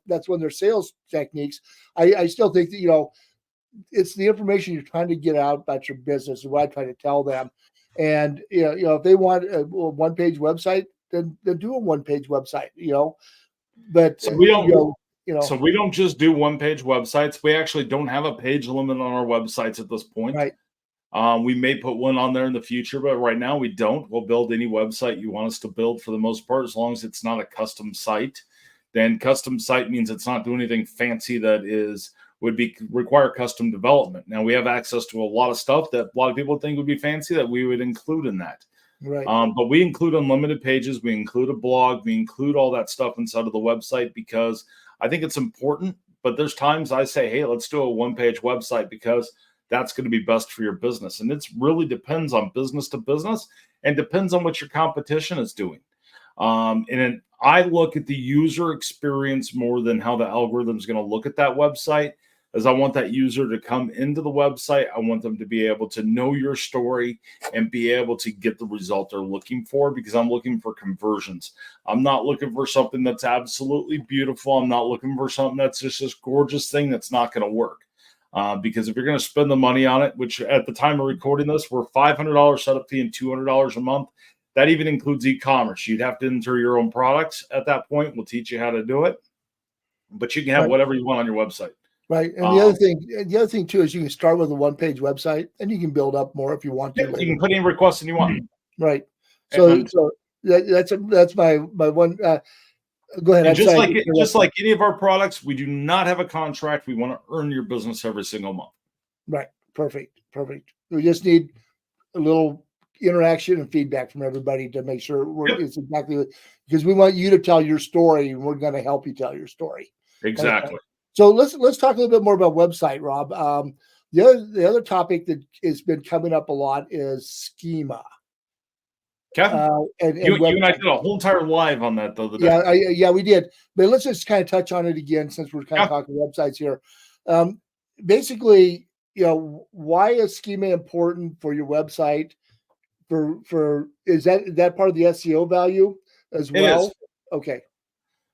that's one of their sales techniques. I still think that it's the information you're trying to get out about your business, is what I try to tell them. And if they want a one-page website, then do a one-page website. But So so we don't just do one-page websites. We actually don't have a page limit on our websites at this point. Right. We may put one on there in the future, but right now we don't. We'll build any website you want us to build for the most part, as long as it's not a custom site. Then custom site means it's not doing anything fancy that would require custom development. Now we have access to a lot of stuff that a lot of people think would be fancy that we would include in that. Right. But we include unlimited pages. We include a blog. We include all that stuff inside of the website because I think it's important. But there's times I say, hey, let's do a one-page website because that's going to be best for your business. And it really depends on business to business and depends on what your competition is doing. I look at the user experience more than how the algorithm is going to look at that website, as I want that user to come into the website. I want them to be able to know your story and be able to get the result they're looking for, because I'm looking for conversions. I'm not looking for something that's absolutely beautiful. I'm not looking for something that's just this gorgeous thing that's not going to work. Because if you're going to spend the money on it, which at the time of recording this, we're $500 setup fee and $200 a month. That even includes e-commerce. You'd have to enter your own products at that point. We'll teach you how to do it, but you can have whatever you want on your website. Right. And the other thing too, is you can start with a one-page website and you can build up more if you want to. You can put any requests you want. Right. So that's my one. Go ahead. Just like any of our products, we do not have a contract. We want to earn your business every single month. Right. Perfect. We just need a little interaction and feedback from everybody to make sure it's exactly, because we want you to tell your story and we're going to help you tell your story. Exactly. So let's talk a little bit more about website, Rob. The other topic that has been coming up a lot is schema. Okay. You and I did a whole entire live on that the other day. Yeah, we did. But let's just kind of touch on it again since we're kind of talking websites here. Basically, why is schema important for your website? Is that part of the SEO value as well? It is. Okay.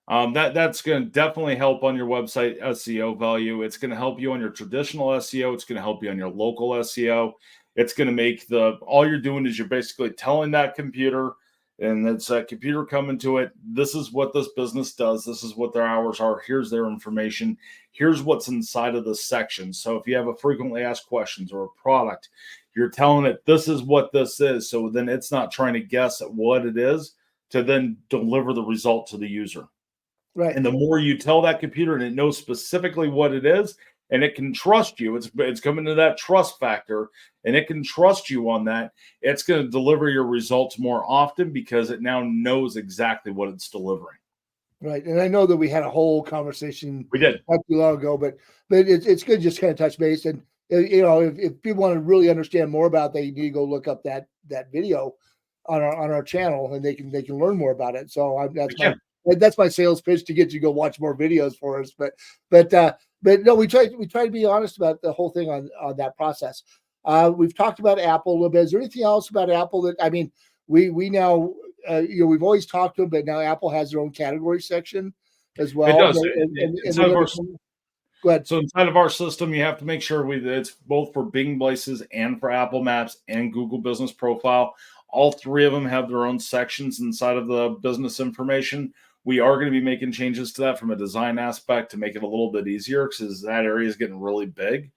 That's going to definitely help on your website SEO value. It's going to help you on your traditional SEO. It's going to help you on your local SEO. It's going to make all you're doing is you're basically telling that computer, and it's that computer coming to it. This is what this business does. This is what their hours are. Here's their information. Here's what's inside of this section. So if you have a frequently asked questions or a product, you're telling it, this is what this is. So then it's not trying to guess at what it is to then deliver the result to the user. Right. And the more you tell that computer and it knows specifically what it is, and it can trust you, it's coming to that trust factor, and it can trust you on that, it's going to deliver your results more often because it now knows exactly what it's delivering. Right. And I know that we had a whole conversation we did not too long ago, but it's good to just kind of touch base. And if people want to really understand more about that, you need to go look up that video on our channel, and they can learn more about it. So that's my sales pitch, to get you to go watch more videos for us. But no, we try to be honest about the whole thing on that process. We've talked about Apple a little bit. Is there anything else about Apple that, I mean, we now we've always talked to them, but now Apple has their own category section as well. It does. Go ahead. So inside of our system, you have to make sure it's both for Bing Places and for Apple Maps and Google Business Profile. All three of them have their own sections inside of the business information. We are going to be making changes to that from a design aspect to make it a little bit easier, because that area is getting really big.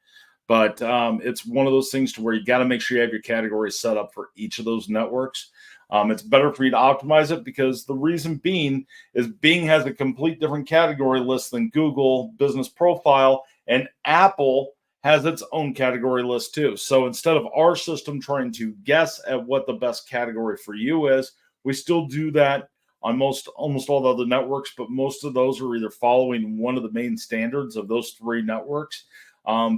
But it's one of those things to where you got to make sure you have your categories set up for each of those networks. It's better for you to optimize it, because the reason being is Bing has a complete different category list than Google Business Profile, and Apple has its own category list too. So instead of our system trying to guess at what the best category for you is, we still do that on almost all the other networks, but most of those are either following one of the main standards of those three networks.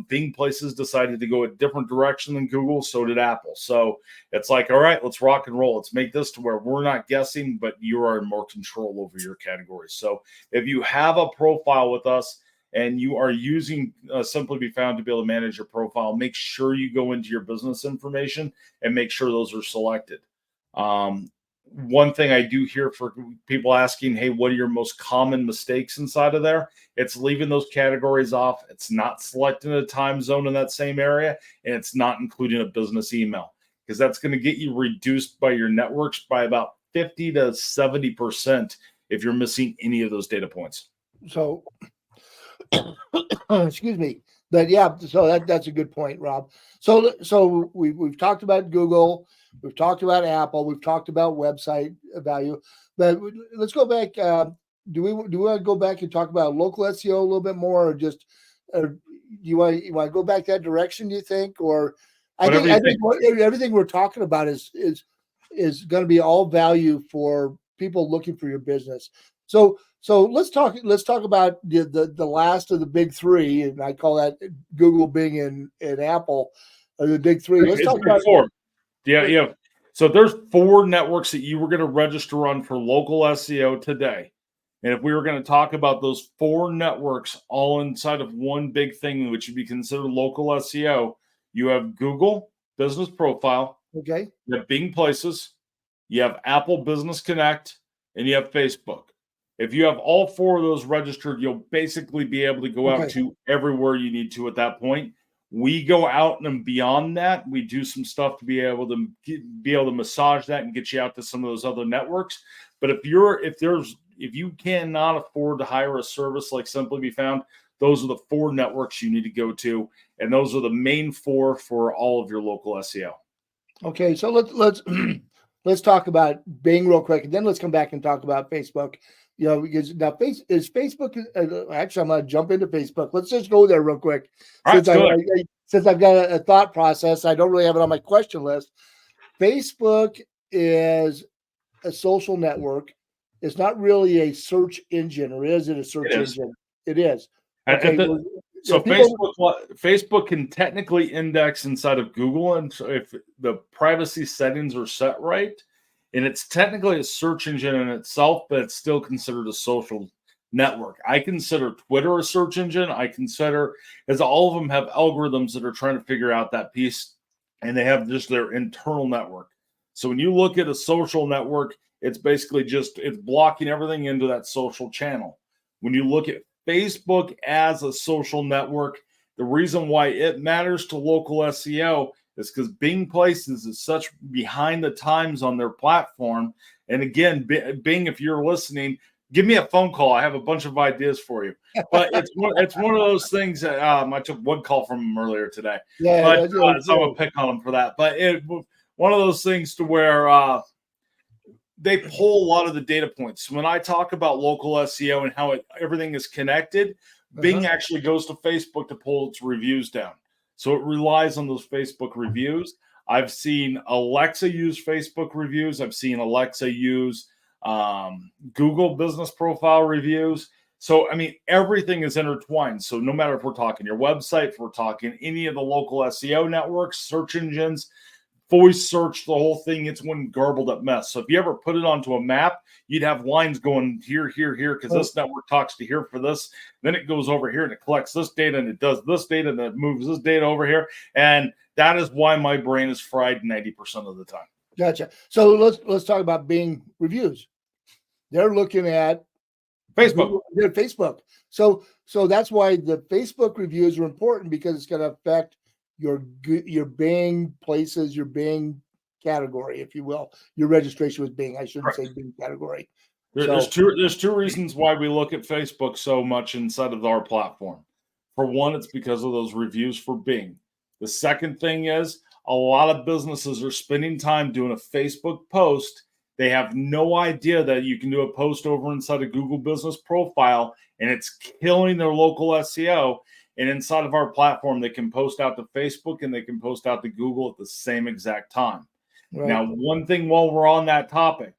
Bing Places decided to go a different direction than Google, so did Apple. So it's like, all right, let's rock and roll. Let's make this to where we're not guessing, but you are in more control over your categories. So if you have a profile with us and you are using Simply Be Found to be able to manage your profile, make sure you go into your business information and make sure those are selected. one thing I do hear for people asking, hey, what are your most common mistakes inside of there? It's leaving those categories off. It's not selecting a time zone in that same area, and it's not including a business email, because that's going to get you reduced by your networks by about 50 to 70% if you're missing any of those data points. So, excuse me. But yeah, so that's a good point, Rob. So we've talked about Google, we've talked about Apple, we've talked about website value, but let's go back. Do we want to go back and talk about local SEO a little bit more, or just do you want to go back that direction? Do you think, or I think everything we're talking about is going to be all value for people looking for your business. So let's talk about the last of the big three, and I call that Google, Bing, and Apple are the big three. Let's talk about four. Yeah. So there's 4 networks that you were going to register on for local SEO today. And if we were going to talk about those 4 networks all inside of one big thing, which would be considered local SEO, you have Google Business Profile. Okay. You have Bing Places. You have Apple Business Connect, and you have Facebook. If you have all 4 of those registered, you'll basically be able to go out to everywhere you need to at that point. We go out and beyond that. We do some stuff to be able to massage that and get you out to some of those other networks. But if you cannot afford to hire a service like Simply Be Found, those are the 4 networks you need to go to, and those are the main 4 for all of your local SEO. Okay, so let's talk about Bing real quick, and then let's come back and talk about Facebook. Because now Facebook. Actually, I'm going to jump into Facebook. Let's just go there real quick. Since I've got a thought process, I don't really have it on my question list. Facebook is a social network. It's not really a search engine, or is it a search engine? It is. Okay. Facebook can technically index inside of Google, and if the privacy settings are set right, and it's technically a search engine in itself, but it's still considered a social network. I consider Twitter a search engine. As all of them have algorithms that are trying to figure out that piece, and they have just their internal network. So when you look at a social network, it's basically it's blocking everything into that social channel. When you look at Facebook as a social network, the reason why it matters to local SEO is because Bing Places is such behind the times on their platform. And again, Bing, if you're listening, give me a phone call. I have a bunch of ideas for you. But it's one of those things that I took one call from him earlier today. Yeah, so I'm gonna pick on him for that. But one of those things to where they pull a lot of the data points. When I talk about local SEO and how everything is connected, Bing actually goes to Facebook to pull its reviews down. So it relies on those Facebook reviews. I've seen Alexa use Facebook reviews. I've seen Alexa use Google Business Profile reviews. So, I mean, everything is intertwined. So no matter if we're talking your website, if we're talking any of the local SEO networks, search engines, voice search, the whole thing, it's one garbled up mess. So if you ever put it onto a map, you'd have lines going here, because this network talks to here for this. Then it goes over here and it collects this data and it does this data and it moves this data over here. And that is why my brain is fried 90% of the time. Gotcha. So let's talk about Bing reviews. They're looking at Facebook. Facebook. So that's why the Facebook reviews are important, because it's going to affect your Bing Places, your Bing category, if you will, your registration with Bing. I shouldn't say Bing category. There's two reasons why we look at Facebook so much inside of our platform. For one, it's because of those reviews for Bing. The second thing is a lot of businesses are spending time doing a Facebook post. They have no idea that you can do a post over inside a Google Business Profile, and it's killing their local SEO. And inside of our platform, they can post out to Facebook and they can post out to Google at the same exact time. Right. Now, one thing while we're on that topic,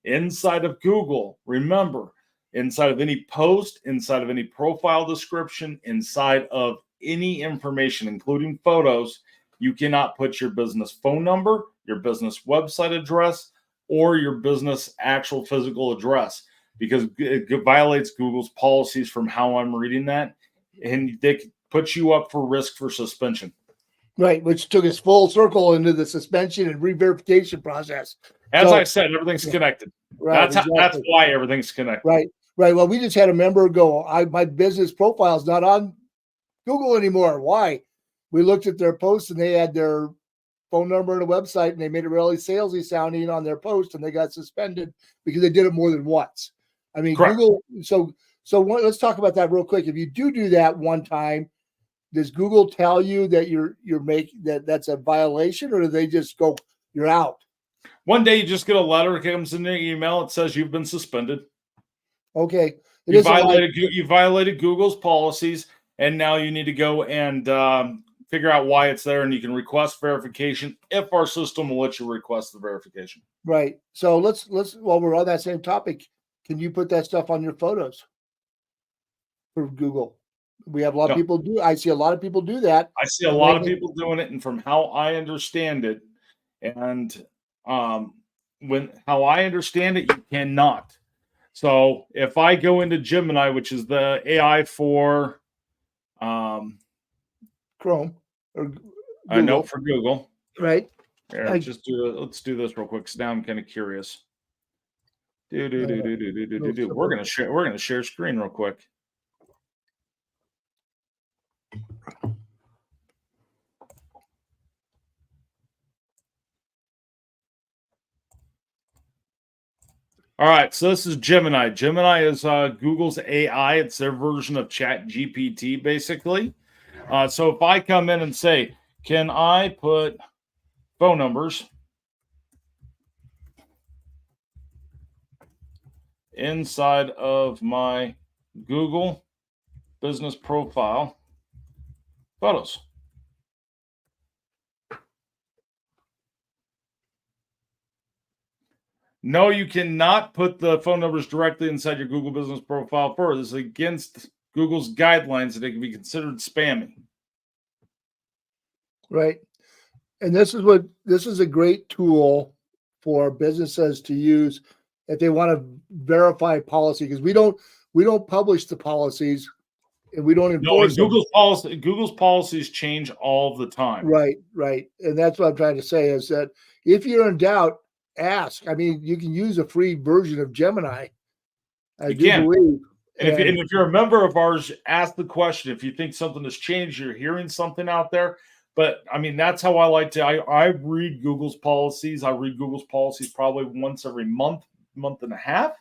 inside of Google, remember, inside of any post, inside of any profile description, inside of any information, including photos, you cannot put your business phone number, your business website address, or your business actual physical address, because it violates Google's policies from how I'm reading that. And they could put you up for risk for suspension. Right, which took us full circle into the suspension and re-verification process. As I said, everything's connected. Right. That's why everything's connected. Right. Well, we just had a member go, my business profile is not on Google anymore. Why? We looked at their posts and they had their phone number and a website, and they made it really salesy sounding on their post, and they got suspended because they did it more than once. I mean, Correct. Google. Let's talk about that real quick. If you do that one time, does Google tell you that you're making that's a violation, or do they just go, you're out? One day you just get a letter that comes in the email. It says you've been suspended. Okay. You violated Google's policies, and now you need to go and figure out why it's there, and you can request verification if our system will let you request the verification. Right. So let's while we're on that same topic, can you put that stuff on your photos for Google? We have a lot of people do. I see a lot of people do that. I see a lot of people doing it, and from how I understand it, and how I understand it, you cannot. So if I go into Gemini, which is the AI for Chrome or Google. I know for Google, right? Here, let's do this real quick. So now I'm kind of curious. We're gonna share screen real quick. All right, so this is Gemini. Gemini is Google's AI. It's their version of ChatGPT, basically. So if I come in and say, can I put phone numbers inside of my Google business profile photos? No, you cannot put the phone numbers directly inside your Google business profile photo. This is against Google's guidelines that it can be considered spamming. Right. And this is a great tool for businesses to use if they want to verify policy, because we don't publish the policies and we don't enforce them. Google's policies change all the time. Right. And that's what I'm trying to say is that if you're in doubt, ask. I mean, you can use a free version of Gemini. I do believe. And if you're a member of ours, ask the question. If you think something has changed, you're hearing something out there. But I mean, that's how I like to. I read Google's policies. I read Google's policies probably once every month and a half.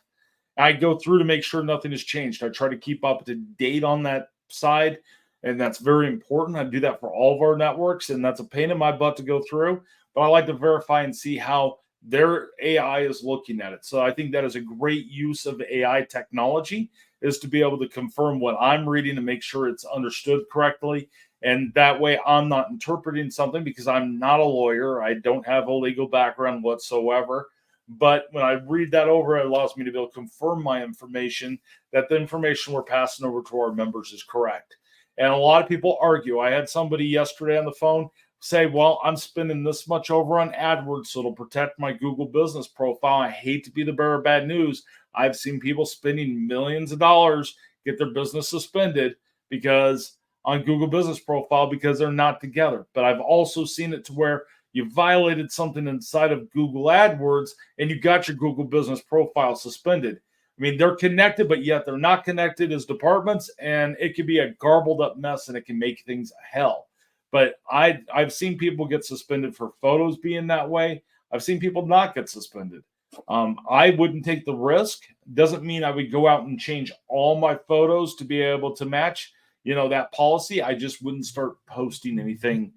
I go through to make sure nothing has changed. I try to keep up to date on that side, and that's very important. I do that for all of our networks, and that's a pain in my butt to go through. But I like to verify and see how their AI is looking at it. So I think that is a great use of AI technology, is to be able to confirm what I'm reading and make sure it's understood correctly. And that way I'm not interpreting something, because I'm not a lawyer. I don't have a legal background whatsoever. But when I read that over, it allows me to be able to confirm my information, that the information we're passing over to our members is correct. And a lot of people argue. I had somebody yesterday on the phone say, well, I'm spending this much over on AdWords, so it'll protect my Google business profile. I hate to be the bearer of bad news. I've seen people spending millions of dollars get their business suspended because on Google business profile, because they're not together. But I've also seen it to where you violated something inside of Google AdWords and you got your Google business profile suspended. I mean, they're connected, but yet they're not connected as departments, and it can be a garbled up mess, and it can make things hell. But I've seen people get suspended for photos being that way. I've seen people not get suspended. I wouldn't take the risk. Doesn't mean I would go out and change all my photos to be able to match, that policy. I just wouldn't start posting anything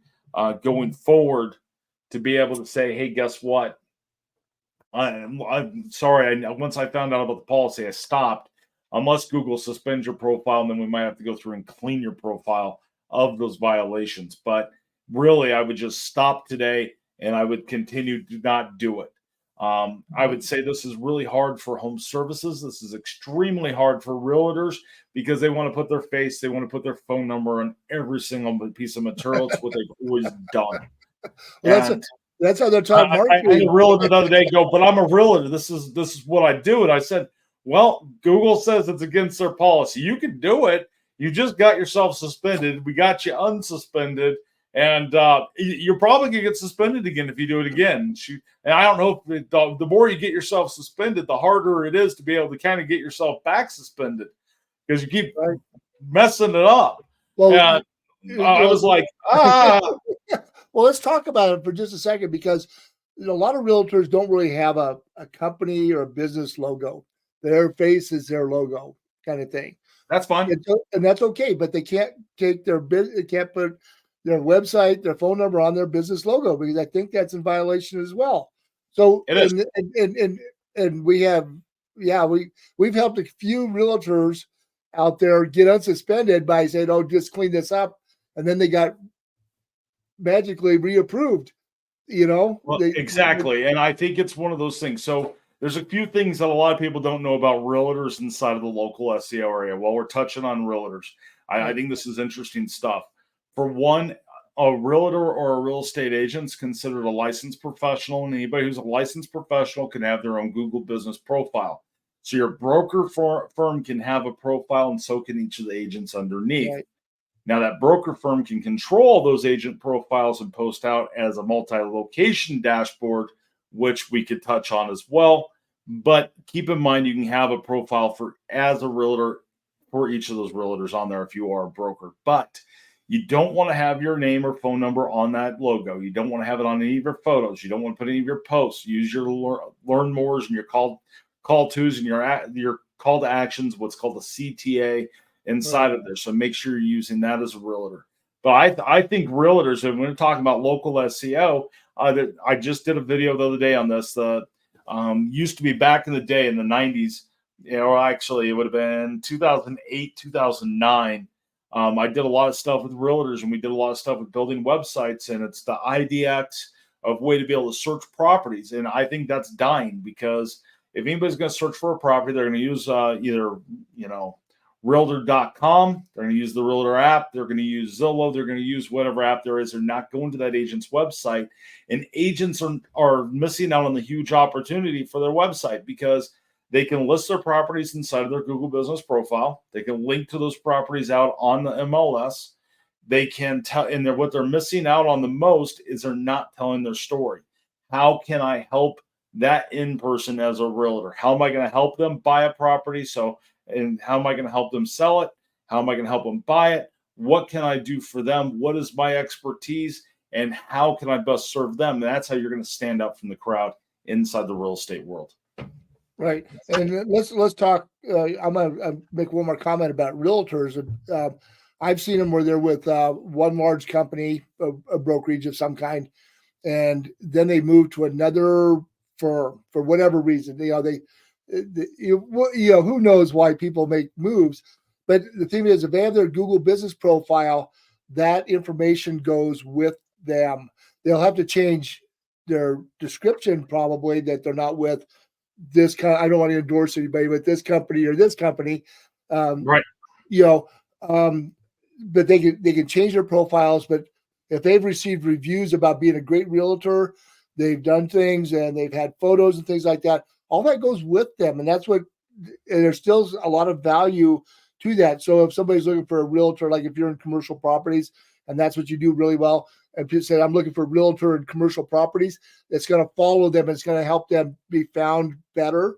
going forward to be able to say, hey, guess what? I'm sorry. Once I found out about the policy, I stopped. Unless Google suspends your profile, and then we might have to go through and clean your profile of those violations. But really, I would just stop today, and I would continue to not do it. I would say this is really hard for home services. This is extremely hard for realtors, because they want to put their face, they want to put their phone number on every single piece of material. It's what they've always done. Well, that's how they're taught marketing. I had a realtor the other day go, but I'm a realtor. This is what I do. And I said, well, Google says it's against their policy. You can do it. You just got yourself suspended. We got you unsuspended, And you're probably going to get suspended again if you do it again. And I don't know if the more you get yourself suspended, the harder it is to be able to kind of get yourself back suspended because you keep messing it up. Well, And I was like, ah. Well, let's talk about it for just a second because a lot of realtors don't really have a company or a business logo. Their face is their logo kind of thing. That's fine. And that's okay, but they can't take they can't put their website, their phone number on their business logo because I think that's in violation as well. So it is. And we have, we've helped a few realtors out there get unsuspended by saying, "Oh, just clean this up," and then they got magically reapproved. Well, exactly. And I think it's one of those things. So there's a few things that a lot of people don't know about realtors inside of the local SEO area. While we're touching on realtors, I think this is interesting stuff. For one, a realtor or a real estate agent is considered a licensed professional, and anybody who's a licensed professional can have their own Google business profile. So your broker firm can have a profile, and so can each of the agents underneath. Right. Now, that broker firm can control those agent profiles and post out as a multi-location dashboard, which we could touch on as well. But keep in mind, you can have a profile as a realtor for each of those realtors on there if you are a broker. But you don't want to have your name or phone number on that logo. You don't want to have it on any of your photos. You don't want to put any of your posts. Use your learn mores and your call tos and your call to actions, what's called a CTA inside of there. So make sure you're using that as a realtor. But I think realtors, and when we're talking about local SEO, I just did a video the other day on this. Used to be back in the day in the 90s, actually it would have been 2008, 2009. I did a lot of stuff with realtors, and we did a lot of stuff with building websites, and it's the IDX of way to be able to search properties. And I think that's dying because if anybody's going to search for a property, they're going to use either, realtor.com. They're going to use the realtor app. They're going to use Zillow. They're going to use whatever app there is. They're not going to that agent's website. And agents are missing out on the huge opportunity for their website because they can list their properties inside of their Google business profile. They can link to those properties out on the MLS. They can tell, and what they're missing out on the most is they're not telling their story. How can I help that in person as a realtor? How am I going to help them buy a property? And how am I going to help them sell it? How am I going to help them buy it? What can I do for them? What is my expertise? And how can I best serve them? And that's how you're going to stand out from the crowd inside the real estate world. Right. And let's talk. I'm going to make one more comment about realtors. I've seen them where they're with one large company, a brokerage of some kind, and then they move to another firm for whatever reason. Who knows why people make moves, but the thing is, if they have their Google business profile, that information goes with them. They'll have to change their description probably that they're not with this kind. I don't want to endorse anybody with this company or this company, right? But they can change their profiles. But if they've received reviews about being a great realtor, they've done things and they've had photos and things like that. All that goes with them, and and there's still a lot of value to that. So if somebody's looking for a realtor, like if you're in commercial properties and that's what you do really well, and people say, I'm looking for a realtor in commercial properties, it's going to follow them. It's going to help them be found better,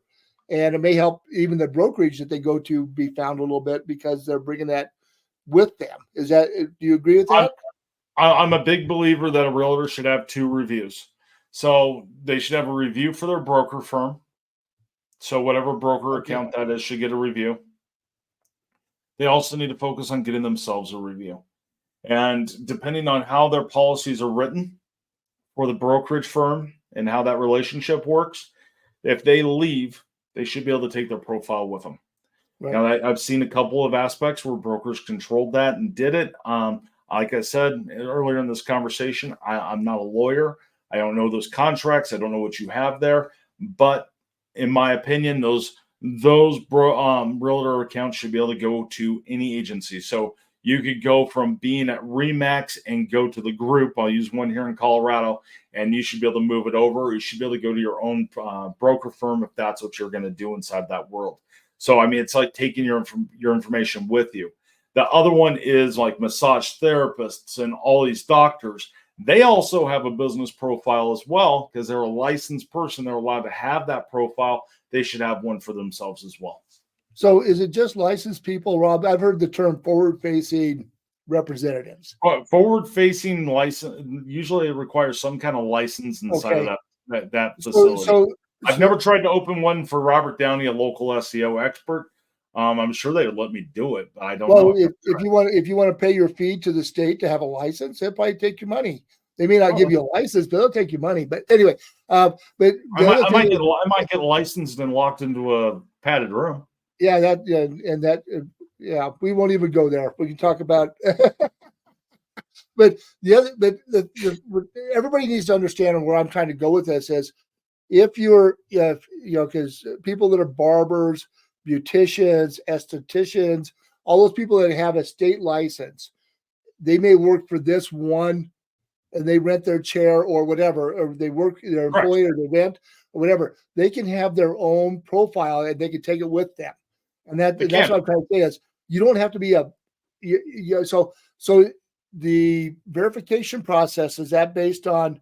and it may help even the brokerage that they go to be found a little bit because they're bringing that with them. Do you agree with that? I'm a big believer that a realtor should have 2 reviews. So they should have a review for their broker firm. So whatever broker account that is should get a review. They also need to focus on getting themselves a review. And depending on how their policies are written for the brokerage firm and how that relationship works, if they leave, they should be able to take their profile with them. Right. Now, I've seen a couple of aspects where brokers controlled that and did it. Like I said earlier in this conversation, I'm not a lawyer. I don't know those contracts. I don't know what you have there. But in my opinion, those realtor accounts should be able to go to any agency. So you could go from being at Remax and go to the group. I'll use one here in Colorado, and you should be able to move it over. You should be able to go to your own broker firm if that's what you're going to do inside that world. So, I mean, it's like taking your information with you. The other one is like massage therapists and all these doctors. They also have a business profile as well because they're a licensed person. They're allowed to have that profile. They should have one for themselves as well. So is it just licensed people, Rob? I've heard the term forward-facing representatives. Forward-facing license usually requires some kind of license inside of that facility. I've never tried to open one for Robert Downey, a local SEO expert. I'm sure they would let me do it, but I don't know. If you want to pay your fee to the state to have a license, they'll probably take your money. They may not give you a license, but they'll take your money. But anyway, I might get licensed and locked into a padded room. Yeah, we won't even go there. We can talk about. But everybody needs to understand, and where I'm trying to go with this is, because people that are barbers, beauticians, estheticians, all those people that have a state license, they may work for this one, and they rent their chair or whatever, or they work their employee or they rent or whatever. They can have their own profile and they can take it with them. And that's what I'm trying to say is you don't have to be so the verification process, is that based on,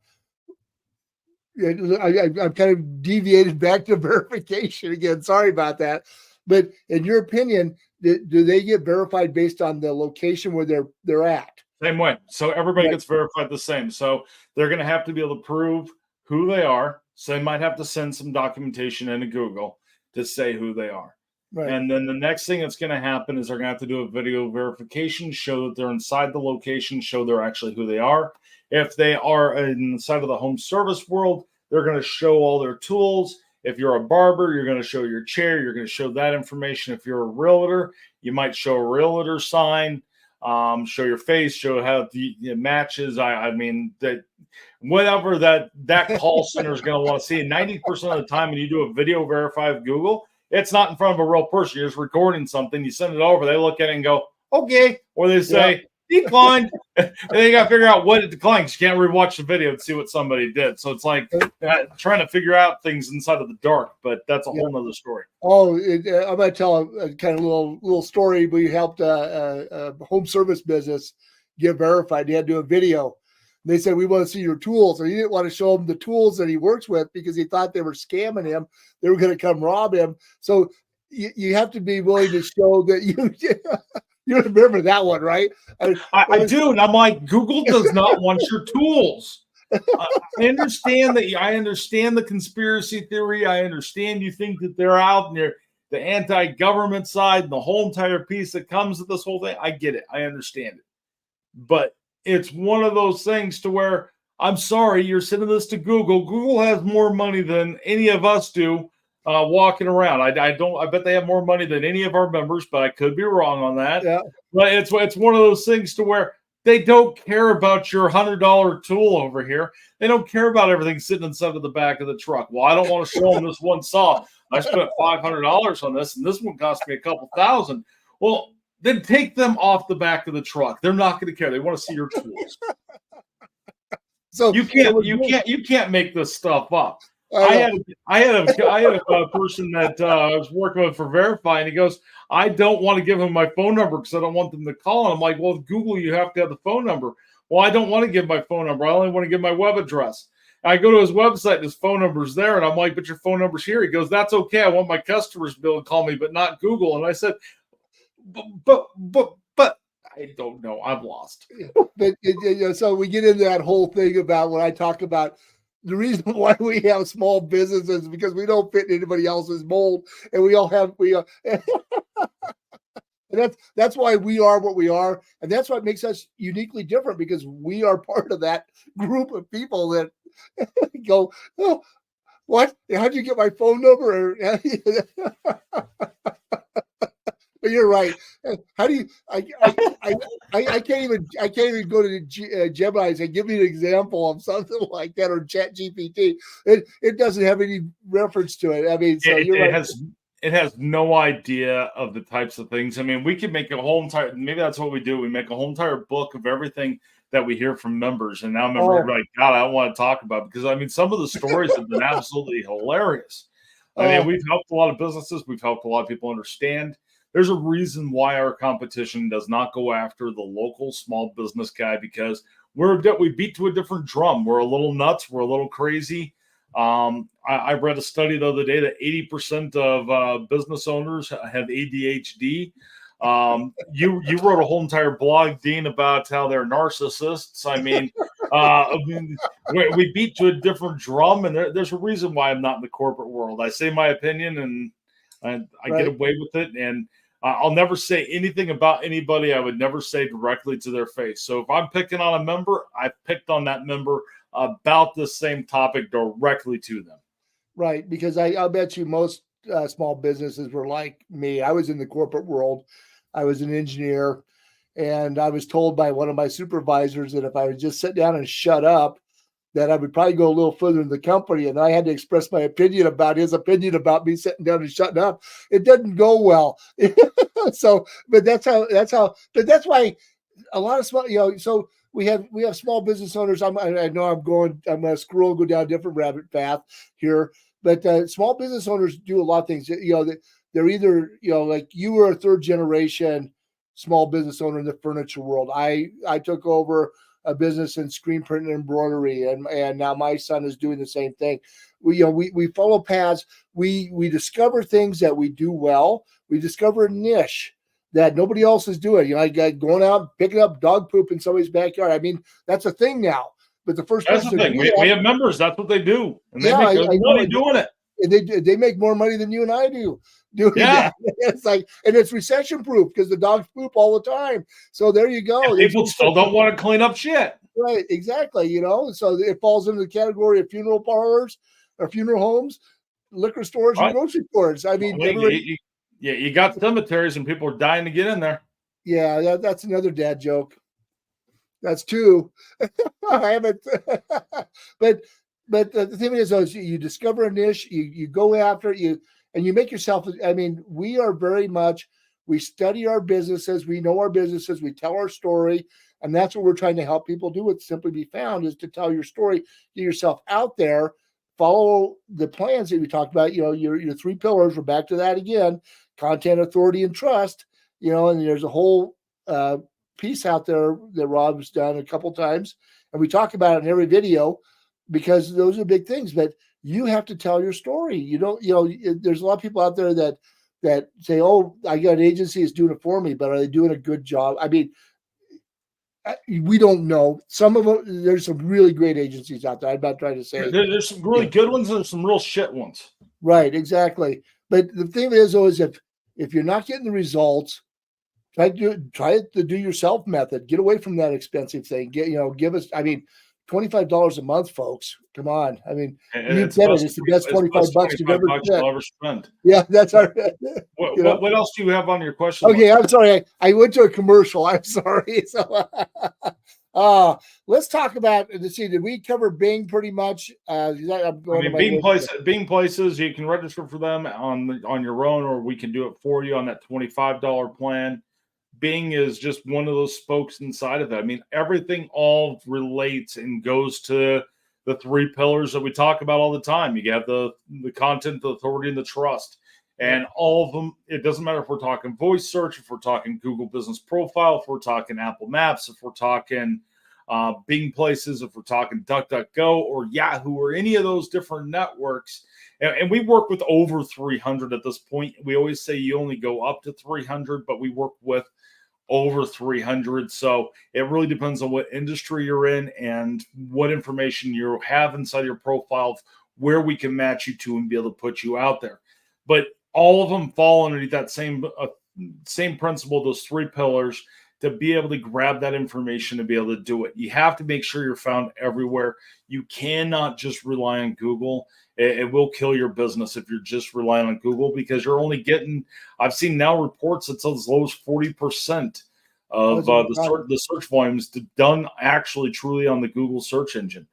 I'm kind of deviated back to verification again. Sorry about that. But in your opinion, do they get verified based on the location where they're at? Same way. So everybody gets verified the same. So they're going to have to be able to prove who they are. So they might have to send some documentation into Google to say who they are. Right. And then the next thing that's going to happen is they're going to have to do a video verification, show that they're inside the location, show they're actually who they are. If they are inside of the home service world, they're going to show all their tools. If you're a barber, you're going to show your chair. You're going to show that information. If you're a realtor, you might show a realtor sign, show your face, show how it matches. I mean, that whatever that call center is going to want to see. And 90% of the time when you do a video verify with Google, it's not in front of a real person. You're just recording something. You send it over. They look at it and go, okay. Or they say, declined. And then you got to figure out what it declined. You can't rewatch the video and see what somebody did. So it's like trying to figure out things inside of the dark, but that's a whole nother story. Oh, I'm going to tell a kind of little story. We helped a home service business get verified. He had to do a video. They said, we want to see your tools. And he didn't want to show them the tools that he works with because he thought they were scamming him. They were going to come rob him. So you have to be willing to show that you remember that one, right? I do. And I'm like, Google does not want your tools. I understand that. I understand the conspiracy theory. I understand you think that they're out and they're the anti-government side and the whole entire piece that comes with this whole thing. I get it. I understand it. But it's one of those things to where, I'm sorry, you're sending this to Google. Google has more money than any of us do walking around. I bet they have more money than any of our members, but I could be wrong on that. Yeah. But it's one of those things to where they don't care about your $100 tool over here. They don't care about everything sitting inside of the back of the truck. Well, I don't want to show them this one saw. I spent $500 on this, and this one cost me a couple thousand. Well, then take them off the back of the truck. They're not going to care. They want to see your tools. So you can't make this stuff up. I had a person that I was working with for Verify, and he goes, I don't want to give him my phone number because I don't want them to call. And I'm like, well, with Google, you have to have the phone number. Well, I don't want to give my phone number. I only want to give my web address. And I go to his website, and his phone number's there, and I'm like, but your phone number's here. He goes, that's okay. I want my customers to be able to call me, but not Google. And I said, but I don't know. I'm lost. But so we get into that whole thing about when I talk about the reason why we have small businesses is because we don't fit in anybody else's mold, and and that's why we are what we are, and that's what makes us uniquely different because we are part of that group of people that go, oh, what? How'd you get my phone number? But you're right. How do you? I can't even go to Gemini and say, give me an example of something like that, or Chat GPT. It doesn't have any reference to it. I mean, so it has no idea of the types of things. I mean, we could make a whole entire. Maybe that's what we do. We make a whole entire book of everything that we hear from members, and now members are like, God, I don't want to talk about it because I mean, some of the stories have been absolutely hilarious. I mean, we've helped a lot of businesses. We've helped a lot of people understand there's a reason why our competition does not go after the local small business guy, because we beat to a different drum. We're a little nuts. We're a little crazy. I read a study the other day that 80% of business owners have ADHD. You wrote a whole entire blog, Dean, about how they're narcissists. We beat to a different drum, and there's a reason why I'm not in the corporate world. I say my opinion, and I get away with it, and I'll never say anything about anybody I would never say directly to their face. So if I'm picking on a member, I picked on that member about the same topic directly to them. Right, because I'll bet you most small businesses were like me. I was in the corporate world. I was an engineer, and I was told by one of my supervisors that if I would just sit down and shut up, that I would probably go a little further in the company, and I had to express my opinion about his opinion about me sitting down and shutting up. It didn't go well. So, but that's why a lot of small, so we have small business owners. I know I'm going to go down a different rabbit path here, but small business owners do a lot of things. They're either, like you were a third generation small business owner in the furniture world. I took over a business in screen print and embroidery, and now my son is doing the same thing. We follow paths. We discover things that we do well. We discover a niche that nobody else is doing. Like going out picking up dog poop in somebody's backyard. I mean, that's a thing now. But the first that's the thing. We have members. That's what they do, and they make good money doing it. And they make more money than you and I do doing that. It's like, and it's recession proof because the dogs poop all the time. So there you go. And people still don't want to clean up shit. Right, exactly. So it falls into the category of funeral parlors or funeral homes, liquor stores, and grocery stores. I mean, you got cemeteries and people are dying to get in there. Yeah, that's another dad joke. That's two. I haven't, but the thing is, though, is you discover a niche, you go after it, and you make yourself. I mean, we are very much. We study our businesses. We know our businesses. We tell our story, and that's what we're trying to help people do. With Simply Be Found is to tell your story, get yourself out there, follow the plans that we talked about. Your three pillars. We're back to that again: content, authority, and trust. And there's a whole piece out there that Rob's done a couple times, and we talk about it in every video because those are big things. But you have to tell your story. There's a lot of people out there that say, "Oh, I got an agency that's doing it for me," but are they doing a good job? I mean, we don't know. Some of them, there's some really great agencies out there. I'm not trying to say there's some really good ones and there's some real shit ones. Right, exactly. But the thing is, though, is if you're not getting the results, try the do yourself method. Get away from that expensive thing. Give us. I mean, $25 a month, folks. Come on. I mean, it's the best $25 you'll ever spend. Yeah, that's our. What else do you have on your question? Okay, I'm sorry. I went to a commercial. I'm sorry. So, let's talk about. Let's see. Did we cover Bing pretty much? Bing places. You can register for them on your own, or we can do it for you on that $25 plan. Bing is just one of those spokes inside of it. I mean, everything all relates and goes to the three pillars that we talk about all the time. You have the content, the authority, and the trust. And all of them, it doesn't matter if we're talking voice search, if we're talking Google Business Profile, if we're talking Apple Maps, if we're talking Bing Places, if we're talking DuckDuckGo or Yahoo or any of those different networks. And we work with over 300 at this point. We always say you only go up to 300, but we work with over 300. So it really depends on what industry you're in and what information you have inside your profile, where we can match you to and be able to put you out there. But all of them fall underneath that same principle, those three pillars, to be able to grab that information to be able to do it. You have to make sure you're found everywhere. You cannot just rely on Google. It will kill your business if you're just relying on Google, because you're only getting, I've seen now reports that's as low as 40% of the search volumes done actually truly on the Google search engine.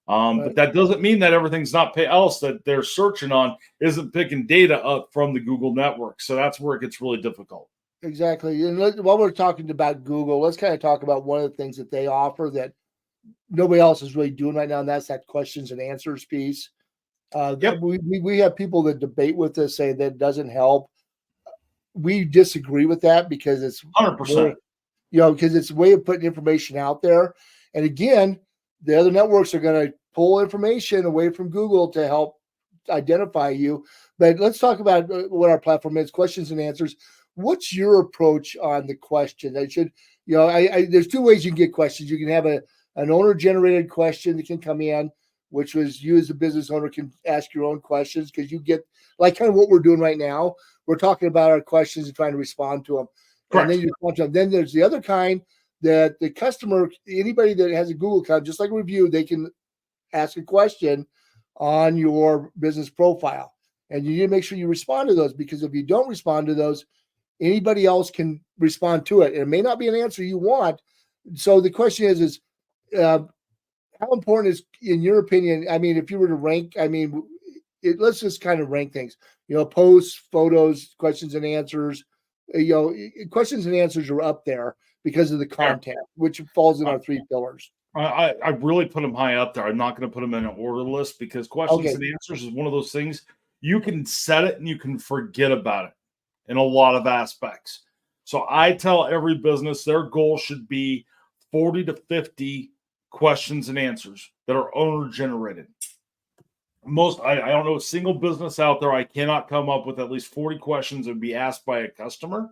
But that doesn't mean that everything's not else that they're searching on isn't picking data up from the Google network. So that's where it gets really difficult. Exactly. And while we're talking about Google, let's kind of talk about one of the things that they offer that nobody else is really doing right now, and that's that questions and answers piece. We have people that debate with us, say that doesn't help. we disagree with that because it's 100%. Because it's a way of putting information out there. And again, the other networks are going to pull information away from Google to help identify you. But let's talk about what our platform is, questions and answers. What's your approach on the question? There's two ways you can get questions. You can have an owner-generated question that can come in, which was you as a business owner can ask your own questions because you get like kind of what we're doing right now. We're talking about our questions and trying to respond to them. Correct. And then you respond to them. Then there's the other kind that the customer, anybody that has a Google account, just like a review, they can ask a question on your business profile. And you need to make sure you respond to those, because if you don't respond to those, anybody else can respond to it. And it may not be an answer you want. So the question is how important is, in your opinion, I mean, if you were to rank, I mean, let's just kind of rank things, posts, photos, questions and answers, questions and answers are up there because of the content, which falls in our three pillars. I really put them high up there. I'm not going to put them in an order list because questions and answers is one of those things you can set it and you can forget about it in a lot of aspects. So I tell every business their goal should be 40 to 50 questions and answers that are owner generated. I don't know a single business out there I cannot come up with at least 40 questions that would be asked by a customer.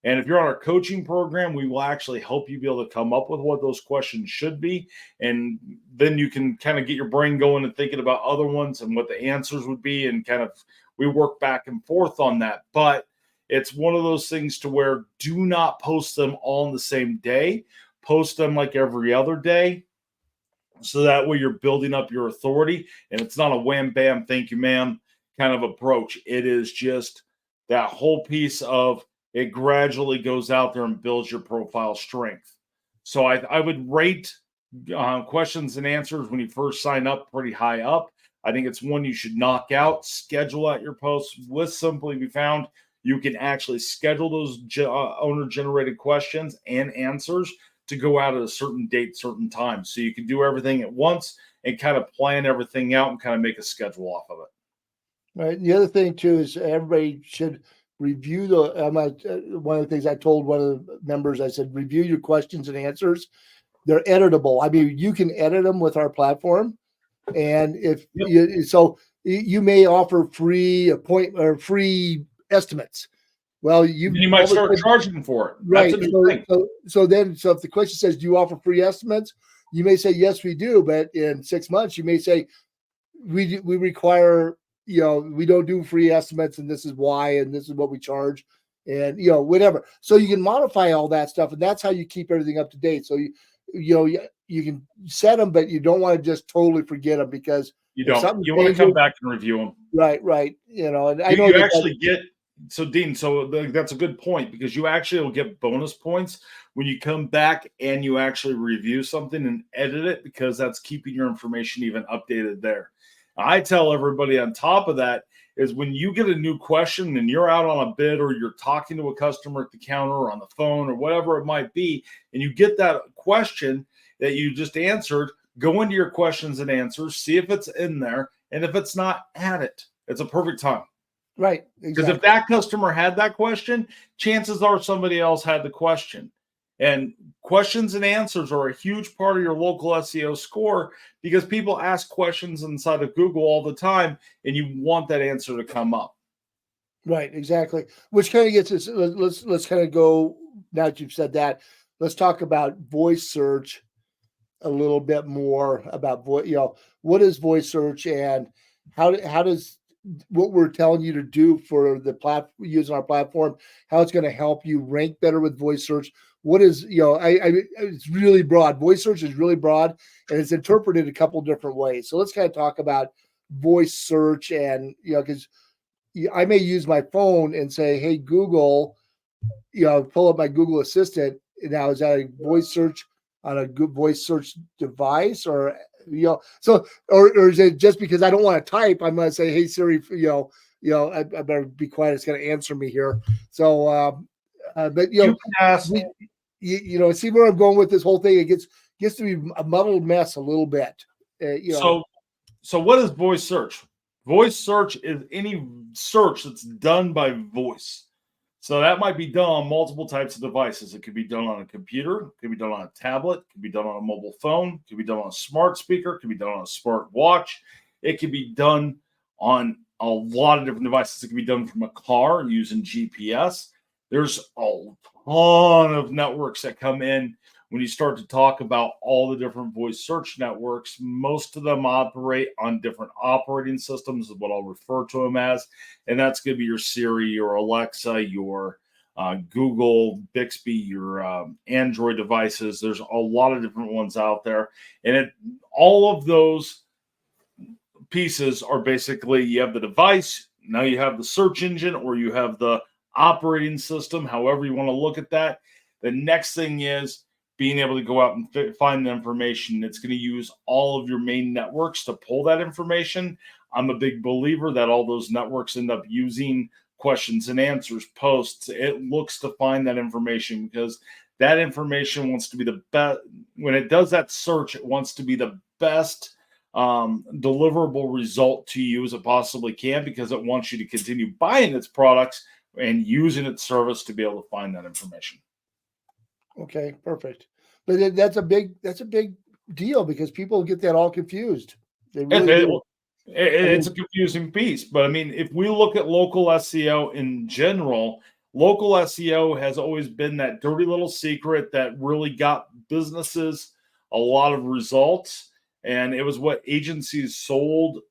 And if you're on our coaching program, we will actually help you be able to come up with what those questions should be. And then you can kind of get your brain going and thinking about other ones and what the answers would be. And kind of, we work back and forth on that. But it's one of those things to where do not post them all on the same day. Post them like every other day. So that way you're building up your authority. And it's not a wham, bam, thank you, ma'am kind of approach. It is just that whole piece of, it gradually goes out there and builds your profile strength. So I would rate questions and answers when you first sign up pretty high up. I think it's one you should knock out, schedule out your posts with Simply Be Found. You can actually schedule those owner-generated questions and answers to go out at a certain date, certain time. So you can do everything at once and kind of plan everything out and kind of make a schedule off of it. Right. The other thing, too, is everybody should review one of the things I told one of the members, I said, review your questions and answers. They're editable. I mean, you can edit them with our platform. And you may offer free estimates. Well, you might start charging for it. Right. So if the question says, do you offer free estimates? You may say, yes, we do. But in 6 months, you may say, we require, we don't do free estimates, and this is why, and this is what we charge, and whatever. So you can modify all that stuff, and that's how you keep everything up to date. So you can set them, but you don't want to just totally forget them, because you don't. You want to come back and review them. Right. And I know you actually get. So Dean, that's a good point, because you actually will get bonus points when you come back and you actually review something and edit it, because that's keeping your information even updated there. I tell everybody on top of that is when you get a new question and you're out on a bid, or you're talking to a customer at the counter or on the phone or whatever it might be, and you get that question that you just answered, go into your questions and answers, see if it's in there. And if it's not, add it. It's a perfect time. Right. Because if that customer had that question, chances are somebody else had the question. And questions and answers are a huge part of your local SEO score, because people ask questions inside of Google all the time, and you want that answer to come up. Right, exactly. Which kind of gets us, let's kind of go, now that you've said that, let's talk about voice search a little bit more about what is voice search, and how does what we're telling you to do for the using our platform, how it's going to help you rank better with voice search. What is, it's really broad. Voice search is really broad, and it's interpreted a couple different ways. So let's kind of talk about voice search, and, because I may use my phone and say, hey, Google, pull up my Google Assistant. Now, is that a voice search on a good voice search device, or, or is it just because I don't want to type, I'm going to say, hey, Siri, I better be quiet. It's going to answer me here. So, but you can ask, see where I'm going with this whole thing. It gets to be a muddled mess a little bit. So what is voice search? Voice search is any search that's done by voice. So that might be done on multiple types of devices. It could be done on a computer, it could be done on a tablet, it could be done on a mobile phone, it could be done on a smart speaker, it could be done on a smart watch. It could be done on a lot of different devices. It could be done from a car using GPS. There's a ton of networks that come in when you start to talk about all the different voice search networks. Most of them operate on different operating systems, is what I'll refer to them as. And that's going to be your Siri, your Alexa, your Google, Bixby, your Android devices. There's a lot of different ones out there. And all of those pieces are basically, you have the device, now you have the search engine, or you have the operating system, however you want to look at that. The next thing is being able to go out and find the information. It's going to use all of your main networks to pull that information. I'm a big believer that all those networks end up using questions and answers, posts. It looks to find that information because that information wants to be the best. When it does that search, it wants to be the best deliverable result to you as it possibly can, because it wants you to continue buying its products and using its service to be able to find that information. Okay, perfect. But that's a big deal because people get that all confused. They really do. It's a confusing piece, but I mean, if we look at local SEO in general, local SEO has always been that dirty little secret that really got businesses a lot of results, and it was what agencies sold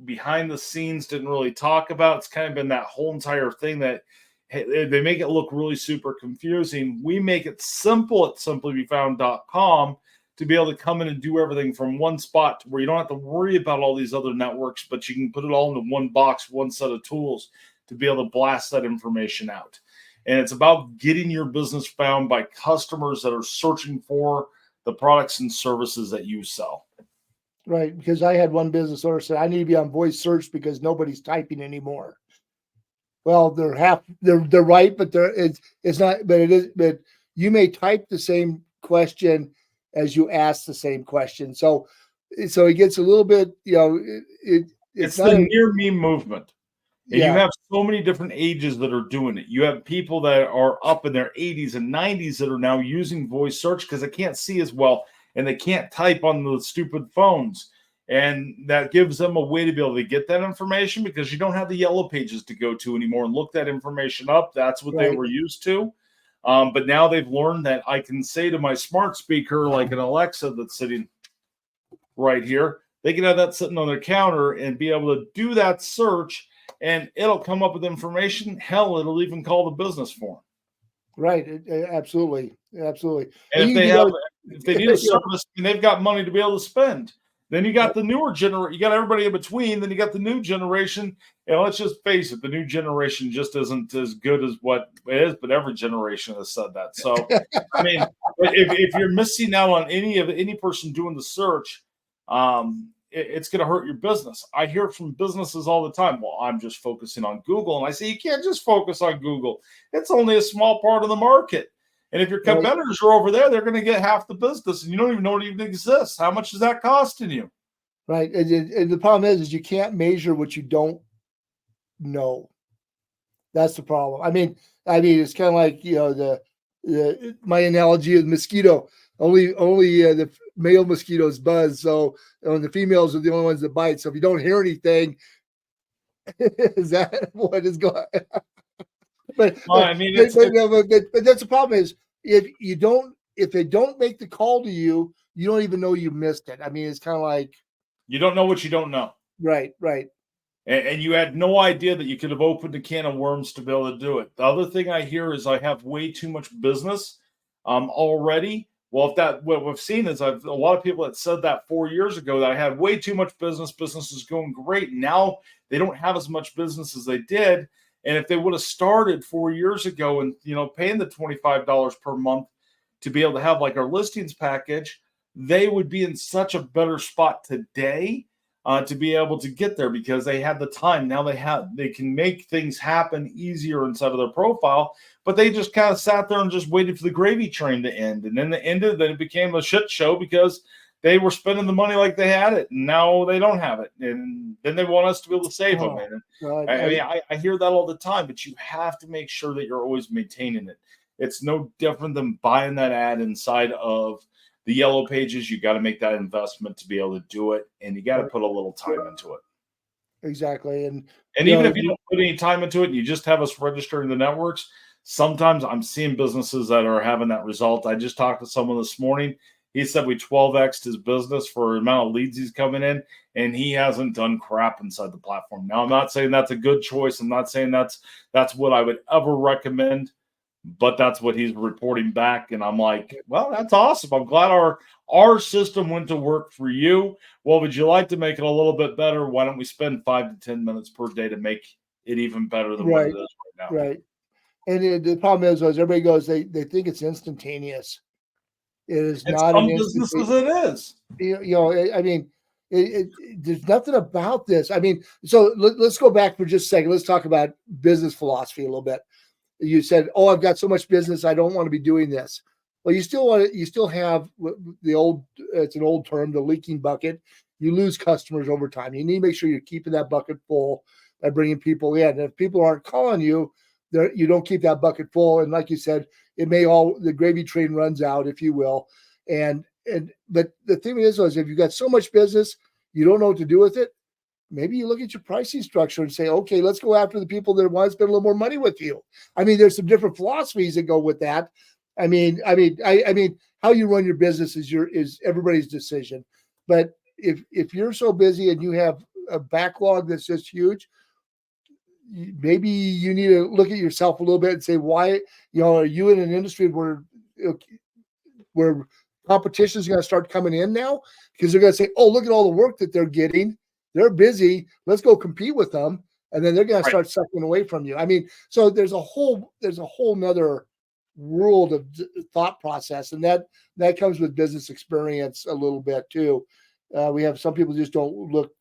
behind the scenes, didn't really talk about. It's kind of been that whole entire thing that they make it look really super confusing. We make it simple at simplybefound.com to be able to come in and do everything from one spot to where you don't have to worry about all these other networks, but you can put it all into one box, one set of tools to be able to blast that information out. And it's about getting your business found by customers that are searching for the products and services that you sell. Right, because I had one business owner say, I need to be on voice search because nobody's typing anymore. Well, they're right, but it's not. But it is. But you may type the same question as you ask the same question. So it gets a little bit. It's the near me movement. And yeah. You have so many different ages that are doing it. You have people that are up in their 80s and 90s that are now using voice search because they can't see as well and they can't type on the stupid phones. And that gives them a way to be able to get that information because you don't have the yellow pages to go to anymore and look that information up. That's what they were used to. But now they've learned that I can say to my smart speaker, like an Alexa that's sitting right here, they can have that sitting on their counter and be able to do that search, and it'll come up with information. Hell, it'll even call the business for them. Right. Absolutely. Absolutely. And if they need a service and they've got money to be able to spend, then you got the newer generation, you got everybody in between, then you got the new generation. And let's just face it, the new generation just isn't as good as what it is, but every generation has said that. So, I mean, if you're missing out on any person doing the search, it's going to hurt your business. I hear it from businesses all the time. Well, I'm just focusing on Google. And I say, you can't just focus on Google. It's only a small part of the market. And if your competitors are over there, they're going to get half the business, and you don't even know it even exists. How much is that costing you? Right. And the problem is you can't measure what you don't know. That's the problem. I mean, it's kind of like, my analogy of mosquito. Only the male mosquitoes buzz, so the females are the only ones that bite. So if you don't hear anything, is that what is going on? But that's the problem is if they don't make the call to you, you don't even know you missed it. I mean, it's kind of like you don't know what you don't know. Right. And you had no idea that you could have opened a can of worms to be able to do it. The other thing I hear is I have way too much business already. Well, what we've seen is a lot of people that said that 4 years ago that I had way too much business. Business is going great. Now they don't have as much business as they did. And if they would have started 4 years ago and, paying the $25 per month to be able to have like our listings package, they would be in such a better spot today to be able to get there because they had the time. Now they can make things happen easier inside of their profile, but they just kind of sat there and just waited for the gravy train to end. And then it ended, then it became a shit show because they were spending the money like they had it, and now they don't have it, and then they want us to be able to save them. And Well, I hear that all the time, but you have to make sure that you're always maintaining it. It's no different than buying that ad inside of the yellow pages. You got to make that investment to be able to do it, and you got to put a little time into it. Exactly. And even if you don't put any time into it, and you just have us register in the networks, sometimes I'm seeing businesses that are having that result. I just talked to someone this morning. He said we 12x'd his business for the amount of leads he's coming in, and he hasn't done crap inside the platform. Now, I'm not saying that's a good choice. I'm not saying that's what I would ever recommend, but that's what he's reporting back. And I'm like, well, that's awesome. I'm glad our system went to work for you. Well, would you like to make it a little bit better? Why don't we spend 5 to 10 minutes per day to make it even better than what it is right now? Right. And the problem is everybody goes, they think it's instantaneous. It is not an businesses it is. I mean, there's nothing about this. I mean, so let's go back for just a second. Let's talk about business philosophy a little bit. You said, "Oh, I've got so much business, I don't want to be doing this." Well, you still have the old. It's an old term, the leaking bucket. You lose customers over time. You need to make sure you're keeping that bucket full by bringing people in. And if people aren't calling you, you don't keep that bucket full. And like you said, the gravy train runs out, if you will. But the thing is if you've got so much business, you don't know what to do with it. Maybe you look at your pricing structure and say, okay, let's go after the people that want to spend a little more money with you. I mean, there's some different philosophies that go with that. I mean, how you run your business is everybody's decision. But if you're so busy and you have a backlog that's just huge, maybe you need to look at yourself a little bit and say, why, are you in an industry where competition is going to start coming in now? Because they're going to say, oh, look at all the work that they're getting. They're busy. Let's go compete with them. And then they're going to start sucking away from you. I mean, so there's a whole nother world of thought process. And that comes with business experience a little bit too. We have some people just don't look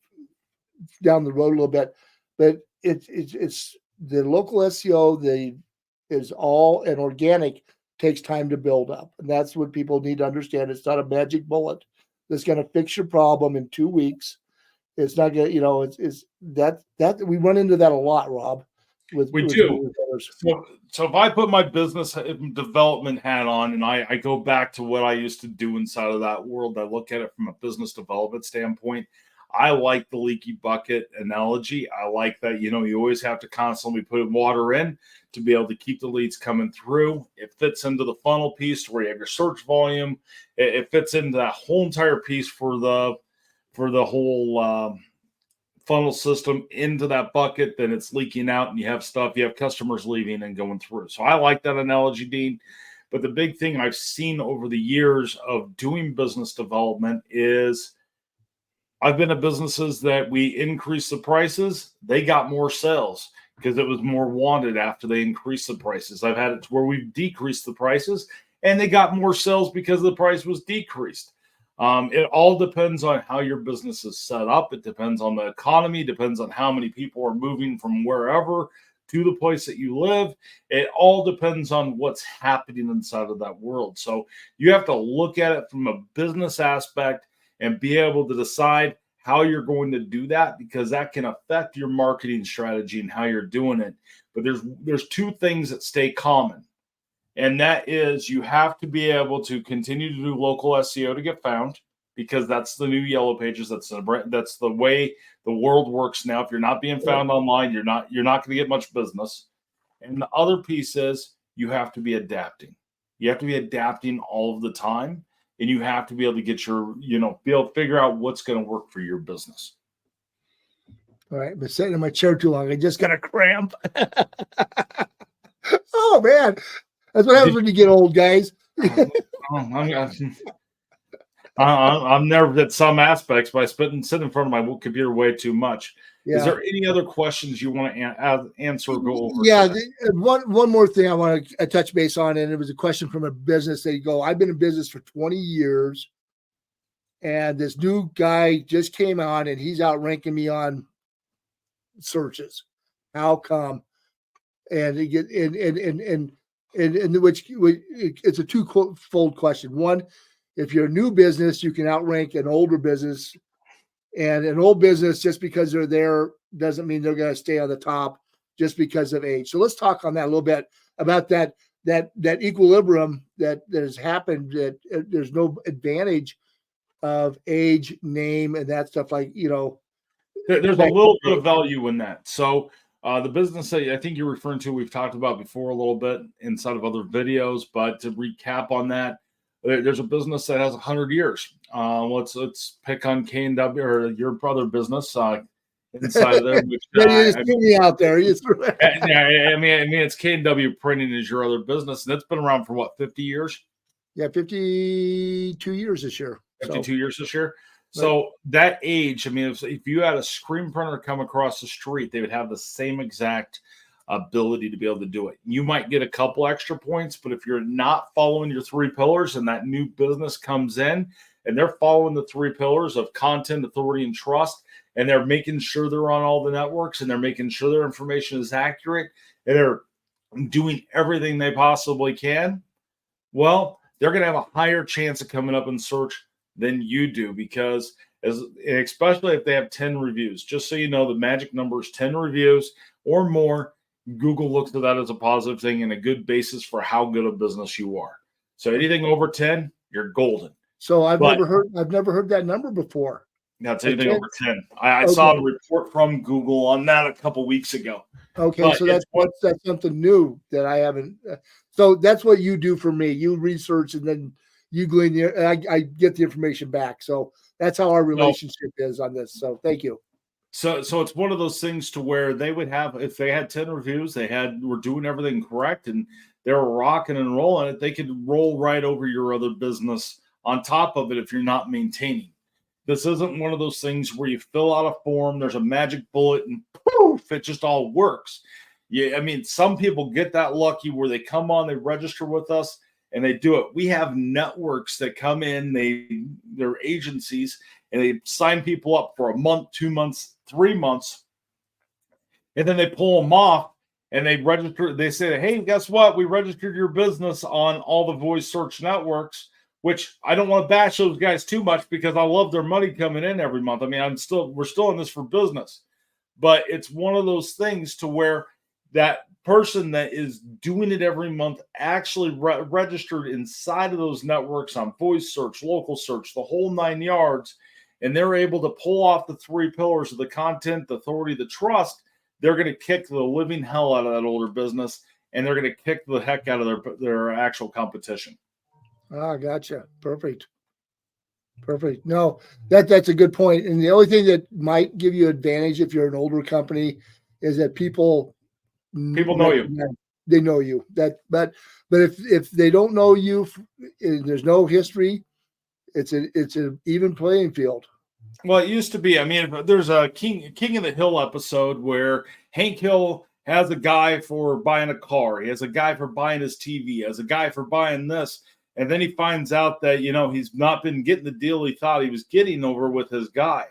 down the road a little bit, but it's the local SEO, is all an organic, takes time to build up. And that's what people need to understand. It's not a magic bullet that's going to fix your problem in 2 weeks. It's not going to, it's that we run into that a lot, Rob. We do. So if I put my business development hat on and I go back to what I used to do inside of that world, I look at it from a business development standpoint. I like the leaky bucket analogy. I like that, you always have to constantly put water in to be able to keep the leads coming through. It fits into the funnel piece where you have your search volume. It fits into that whole entire piece for the whole funnel system into that bucket. Then it's leaking out and you have customers leaving and going through. So I like that analogy, Dean. But the big thing I've seen over the years of doing business development is I've been at businesses that we increased the prices. They got more sales because it was more wanted after they increased the prices. I've had it to where we've decreased the prices and they got more sales because the price was decreased. It all depends on how your business is set up. It depends on the economy, depends on how many people are moving from wherever to the place that you live. It all depends on what's happening inside of that world. So you have to look at it from a business aspect and be able to decide how you're going to do that, because that can affect your marketing strategy and how you're doing it. But there's two things that stay common. And that is, you have to be able to continue to do local SEO to get found, because that's the new yellow pages. That's the way the world works now. If you're not being found online, you're not going to get much business. And the other piece is you have to be adapting. You have to be adapting all of the time, and you have to be able to get be able to figure out what's going to work for your business. All right, I've been sitting in my chair too long. I just got a cramp. Oh man. That's what happens when you get old, guys. I'm nervous at some aspects, but I sit in front of my computer way too much. Yeah. Is there any other questions you want to answer or go over? Yeah, one more thing I want to touch base on, and it was a question from a business. They go, I've been in business for 20 years, and this new guy just came on, and he's outranking me on searches. How come? And he get in which it's a twofold question. One, if you're a new business, you can outrank an older business, and an old business, just because they're there doesn't mean they're going to stay on the top just because of age. So let's talk on that a little bit about that equilibrium that has happened, that there's no advantage of age, name, and that stuff. Like, There's a little bit of value in that. So the business that I think you're referring to, we've talked about before a little bit inside of other videos, but to recap on that, there's a business that has 100 years. Let's pick on K&W, or your brother business inside of there. Which, you just threw me out there. Yeah, I mean, it's K&W Printing is your other business, and it's been around for what, 50 years? Yeah, 52 years this year. 52 years this year. So that age, I mean, if you had a screen printer come across the street, they would have the same exact ability to be able to do it. You might get a couple extra points, but if you're not following your 3 pillars and that new business comes in and they're following the 3 pillars of content, authority, and trust, and they're making sure they're on all the networks and they're making sure their information is accurate and they're doing everything they possibly can, well, they're going to have a higher chance of coming up in search than you do, because especially if they have 10 reviews. Just so you know, the magic number is 10 reviews or more. Google looks at that as a positive thing and a good basis for how good a business you are. So anything over 10, you're golden. So I've never heard that number before. That's anything over 10. I saw a report from Google on that a couple weeks ago. Okay, but so that's something new that I haven't. So that's what you do for me. You research and then you glean I get the information back. So that's how our relationship is on this. So thank you. So it's one of those things to where they would have, if they had 10 reviews, were doing everything correct and they were rocking and rolling it, they could roll right over your other business on top of it if you're not maintaining. This isn't one of those things where you fill out a form, there's a magic bullet, and poof, it just all works. Yeah, I mean, some people get that lucky where they come on, they register with us, and they do it. We have networks that come in, they're agencies, and they sign people up for a month, 2 months, 3 months, and then they pull them off and they register. They say, hey, guess what? We registered your business on all the voice search networks, which I don't want to bash those guys too much because I love their money coming in every month. I mean, we're still in this for business, but it's one of those things to where that person that is doing it every month actually registered inside of those networks on voice search, local search, the whole 9 yards, and they're able to pull off the 3 pillars of the content, the authority, the trust. They're going to kick the living hell out of that older business, and they're going to kick the heck out of their actual competition. Ah, gotcha. Perfect. No, that's a good point. And the only thing that might give you advantage if you're an older company is that people know you. They know you. But if they don't know you, there's no history. It's an even playing field. Well, it used to be. I mean, there's a King of the Hill episode where Hank Hill has a guy for buying a car. He has a guy for buying his TV. He has a guy for buying this. And then he finds out that, he's not been getting the deal he thought he was getting over with his guy.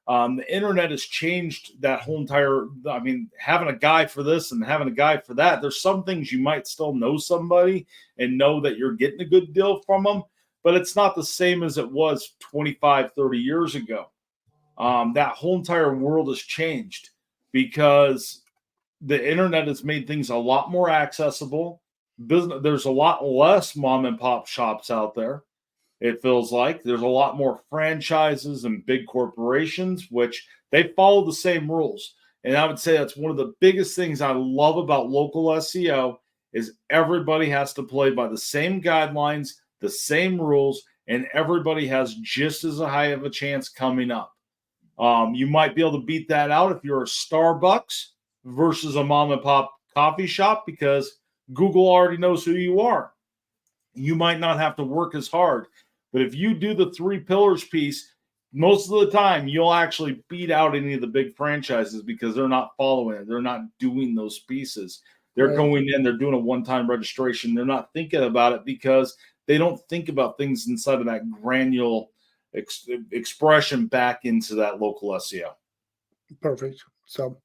The internet has changed that whole entire, having a guy for this and having a guy for that. There's some things you might still know somebody and know that you're getting a good deal from them, but it's not the same as it was 25, 30 years ago. That whole entire world has changed because the internet has made things a lot more accessible. There's a lot less mom and pop shops out there. It feels like there's a lot more franchises and big corporations, which they follow the same rules. And I would say that's one of the biggest things I love about local SEO is everybody has to play by the same guidelines, the same rules, and everybody has just as high of a chance coming up. You might be able to beat that out if you're a Starbucks versus a mom and pop coffee shop because Google already knows who you are. You might not have to work as hard. But if you do the 3 pillars piece, most of the time you'll actually beat out any of the big franchises because they're not following it. They're not doing those pieces. They're going in, they're doing a one-time registration. They're not thinking about it because they don't think about things inside of that granular expression back into that local SEO. Perfect. So,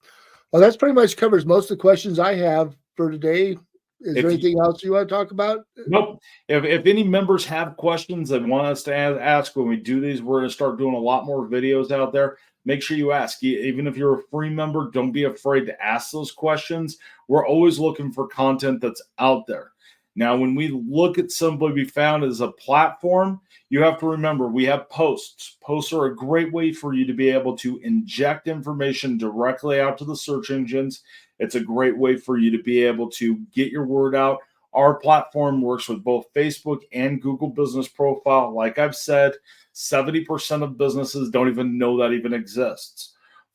well, that's pretty much covers most of the questions I have for today. Is there anything else you want to talk about? Nope. If any members have questions that want us to ask when we do these, we're going to start doing a lot more videos out there. Make sure you ask. Even if you're a free member, don't be afraid to ask those questions. We're always looking for content that's out there. Now, when we look at Simply Be Found as a platform, you have to remember we have posts. Posts are a great way for you to be able to inject information directly out to the search engines. It's a great way for you to be able to get your word out. Our platform works with both Facebook and Google Business Profile. Like I've said, 70% of businesses don't even know that even exists.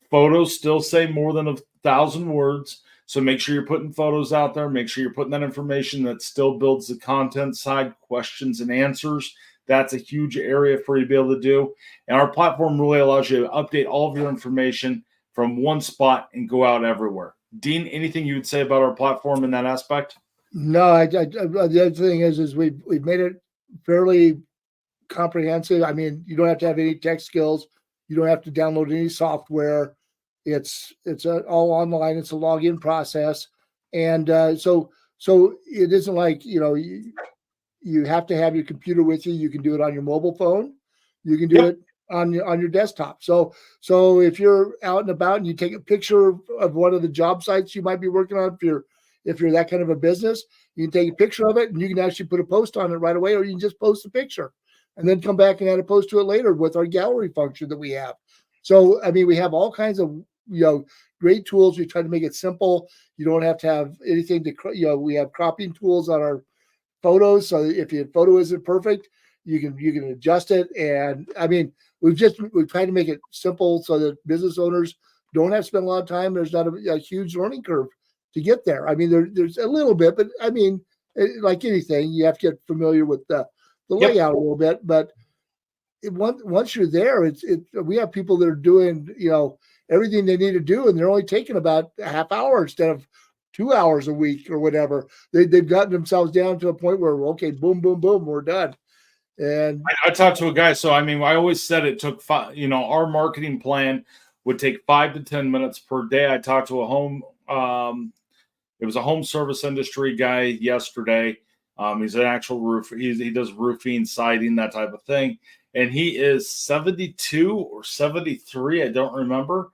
Photos still say more than 1,000 words. So make sure you're putting photos out there. Make sure you're putting that information that still builds the content side, questions and answers. That's a huge area for you to be able to do. And our platform really allows you to update all of your information from one spot and go out everywhere. Dean, anything you would say about our platform in that aspect? No, the other thing is we've made it fairly comprehensive. I mean, you don't have to have any tech skills. You don't have to download any software. It's all online. It's a login process, and so it isn't like you have to have your computer with you. You can do it on your mobile phone. You can do it on your desktop. So if you're out and about and you take a picture of one of the job sites you might be working on, if you're that kind of a business, you can take a picture of it and you can actually put a post on it right away, or you can just post a picture and then come back and add a post to it later with our gallery function that we have. So I mean, we have all kinds of great tools. We try to make it simple. You don't have to have anything to we have cropping tools on our photos, so if your photo isn't perfect, you can adjust it. And I mean, we've tried to make it simple so that business owners don't have to spend a lot of time. There's not a huge learning curve to get there. I mean, there's a little bit, but I mean, like anything, you have to get familiar with the layout a little bit. But once you're there, we have people that are doing everything they need to do, and they're only taking about a half hour instead of 2 hours a week or whatever. They've gotten themselves down to a point where, okay, boom, boom, boom, we're done. And I talked to a guy. So, I mean, I always said it took our marketing plan would take 5 to 10 minutes per day. I talked to it was a home service industry guy yesterday. He's an actual roofer. He does roofing, siding, that type of thing. And he is 72 or 73. I don't remember.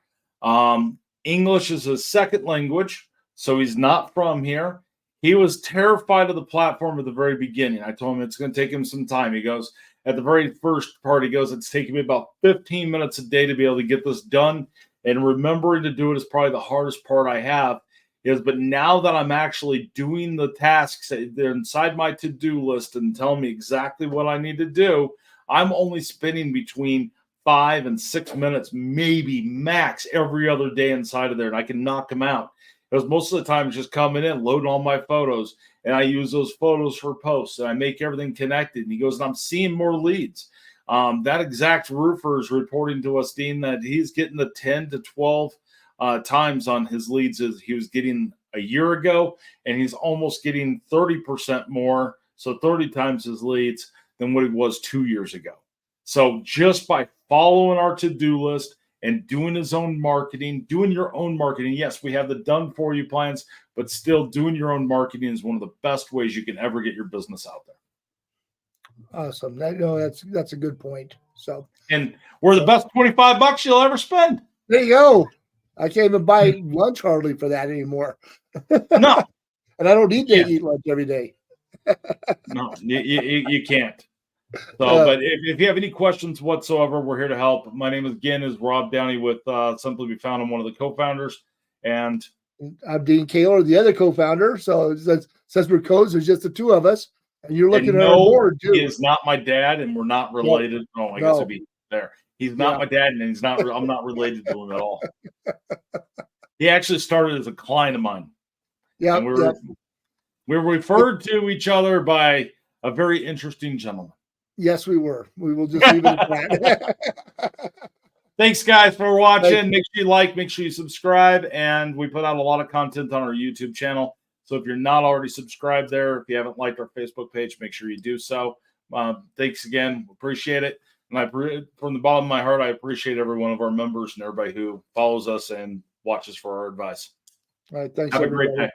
English is his second language. So he's not from here. He was terrified of the platform at the very beginning. I told him it's going to take him some time. He goes, at the very first part, he goes, it's taking me about 15 minutes a day to be able to get this done. And remembering to do it is probably the hardest part I have. But now that I'm actually doing the tasks, they're inside my to-do list and telling me exactly what I need to do, I'm only spending between 5 and 6 minutes, maybe max, every other day inside of there, and I can knock them out. Because most of the time it's just coming in, loading all my photos, and I use those photos for posts, and I make everything connected. And he goes, and I'm seeing more leads. That exact roofer is reporting to us, Dean, that he's getting the 10 to 12 times on his leads as he was getting a year ago, and he's almost getting 30% more, so 30 times his leads than what it was 2 years ago. So just by following our to-do list and doing his own marketing, doing your own marketing. Yes, we have the done for you plans, but still doing your own marketing is one of the best ways you can ever get your business out there. Awesome. That's a good point. So, and we're the best $25 you'll ever spend. There you go. I can't even buy lunch hardly for that anymore. No. And I don't need to eat lunch every day. No, you can't. So, but if you have any questions whatsoever, we're here to help. My name is Rob Downey with Simply Be Found. I'm one of the co-founders, and I'm Dean Kaylor, the other co-founder. So since we're codes, there's just the two of us, and you're looking at our board too. He is not my dad, and we're not related. I guess it'd be there. He's not my dad, and I'm not related to him at all. He actually started as a client of mine. Yeah, we were referred to each other by a very interesting gentleman. Yes, we were. We will just leave it at that. Thanks, guys, for watching. Make sure you like, make sure you subscribe, and we put out a lot of content on our YouTube channel. So if you're not already subscribed there, if you haven't liked our Facebook page, make sure you do so. Thanks again. Appreciate it. And from the bottom of my heart, I appreciate every one of our members and everybody who follows us and watches for our advice. All right. Thanks. Have a great day.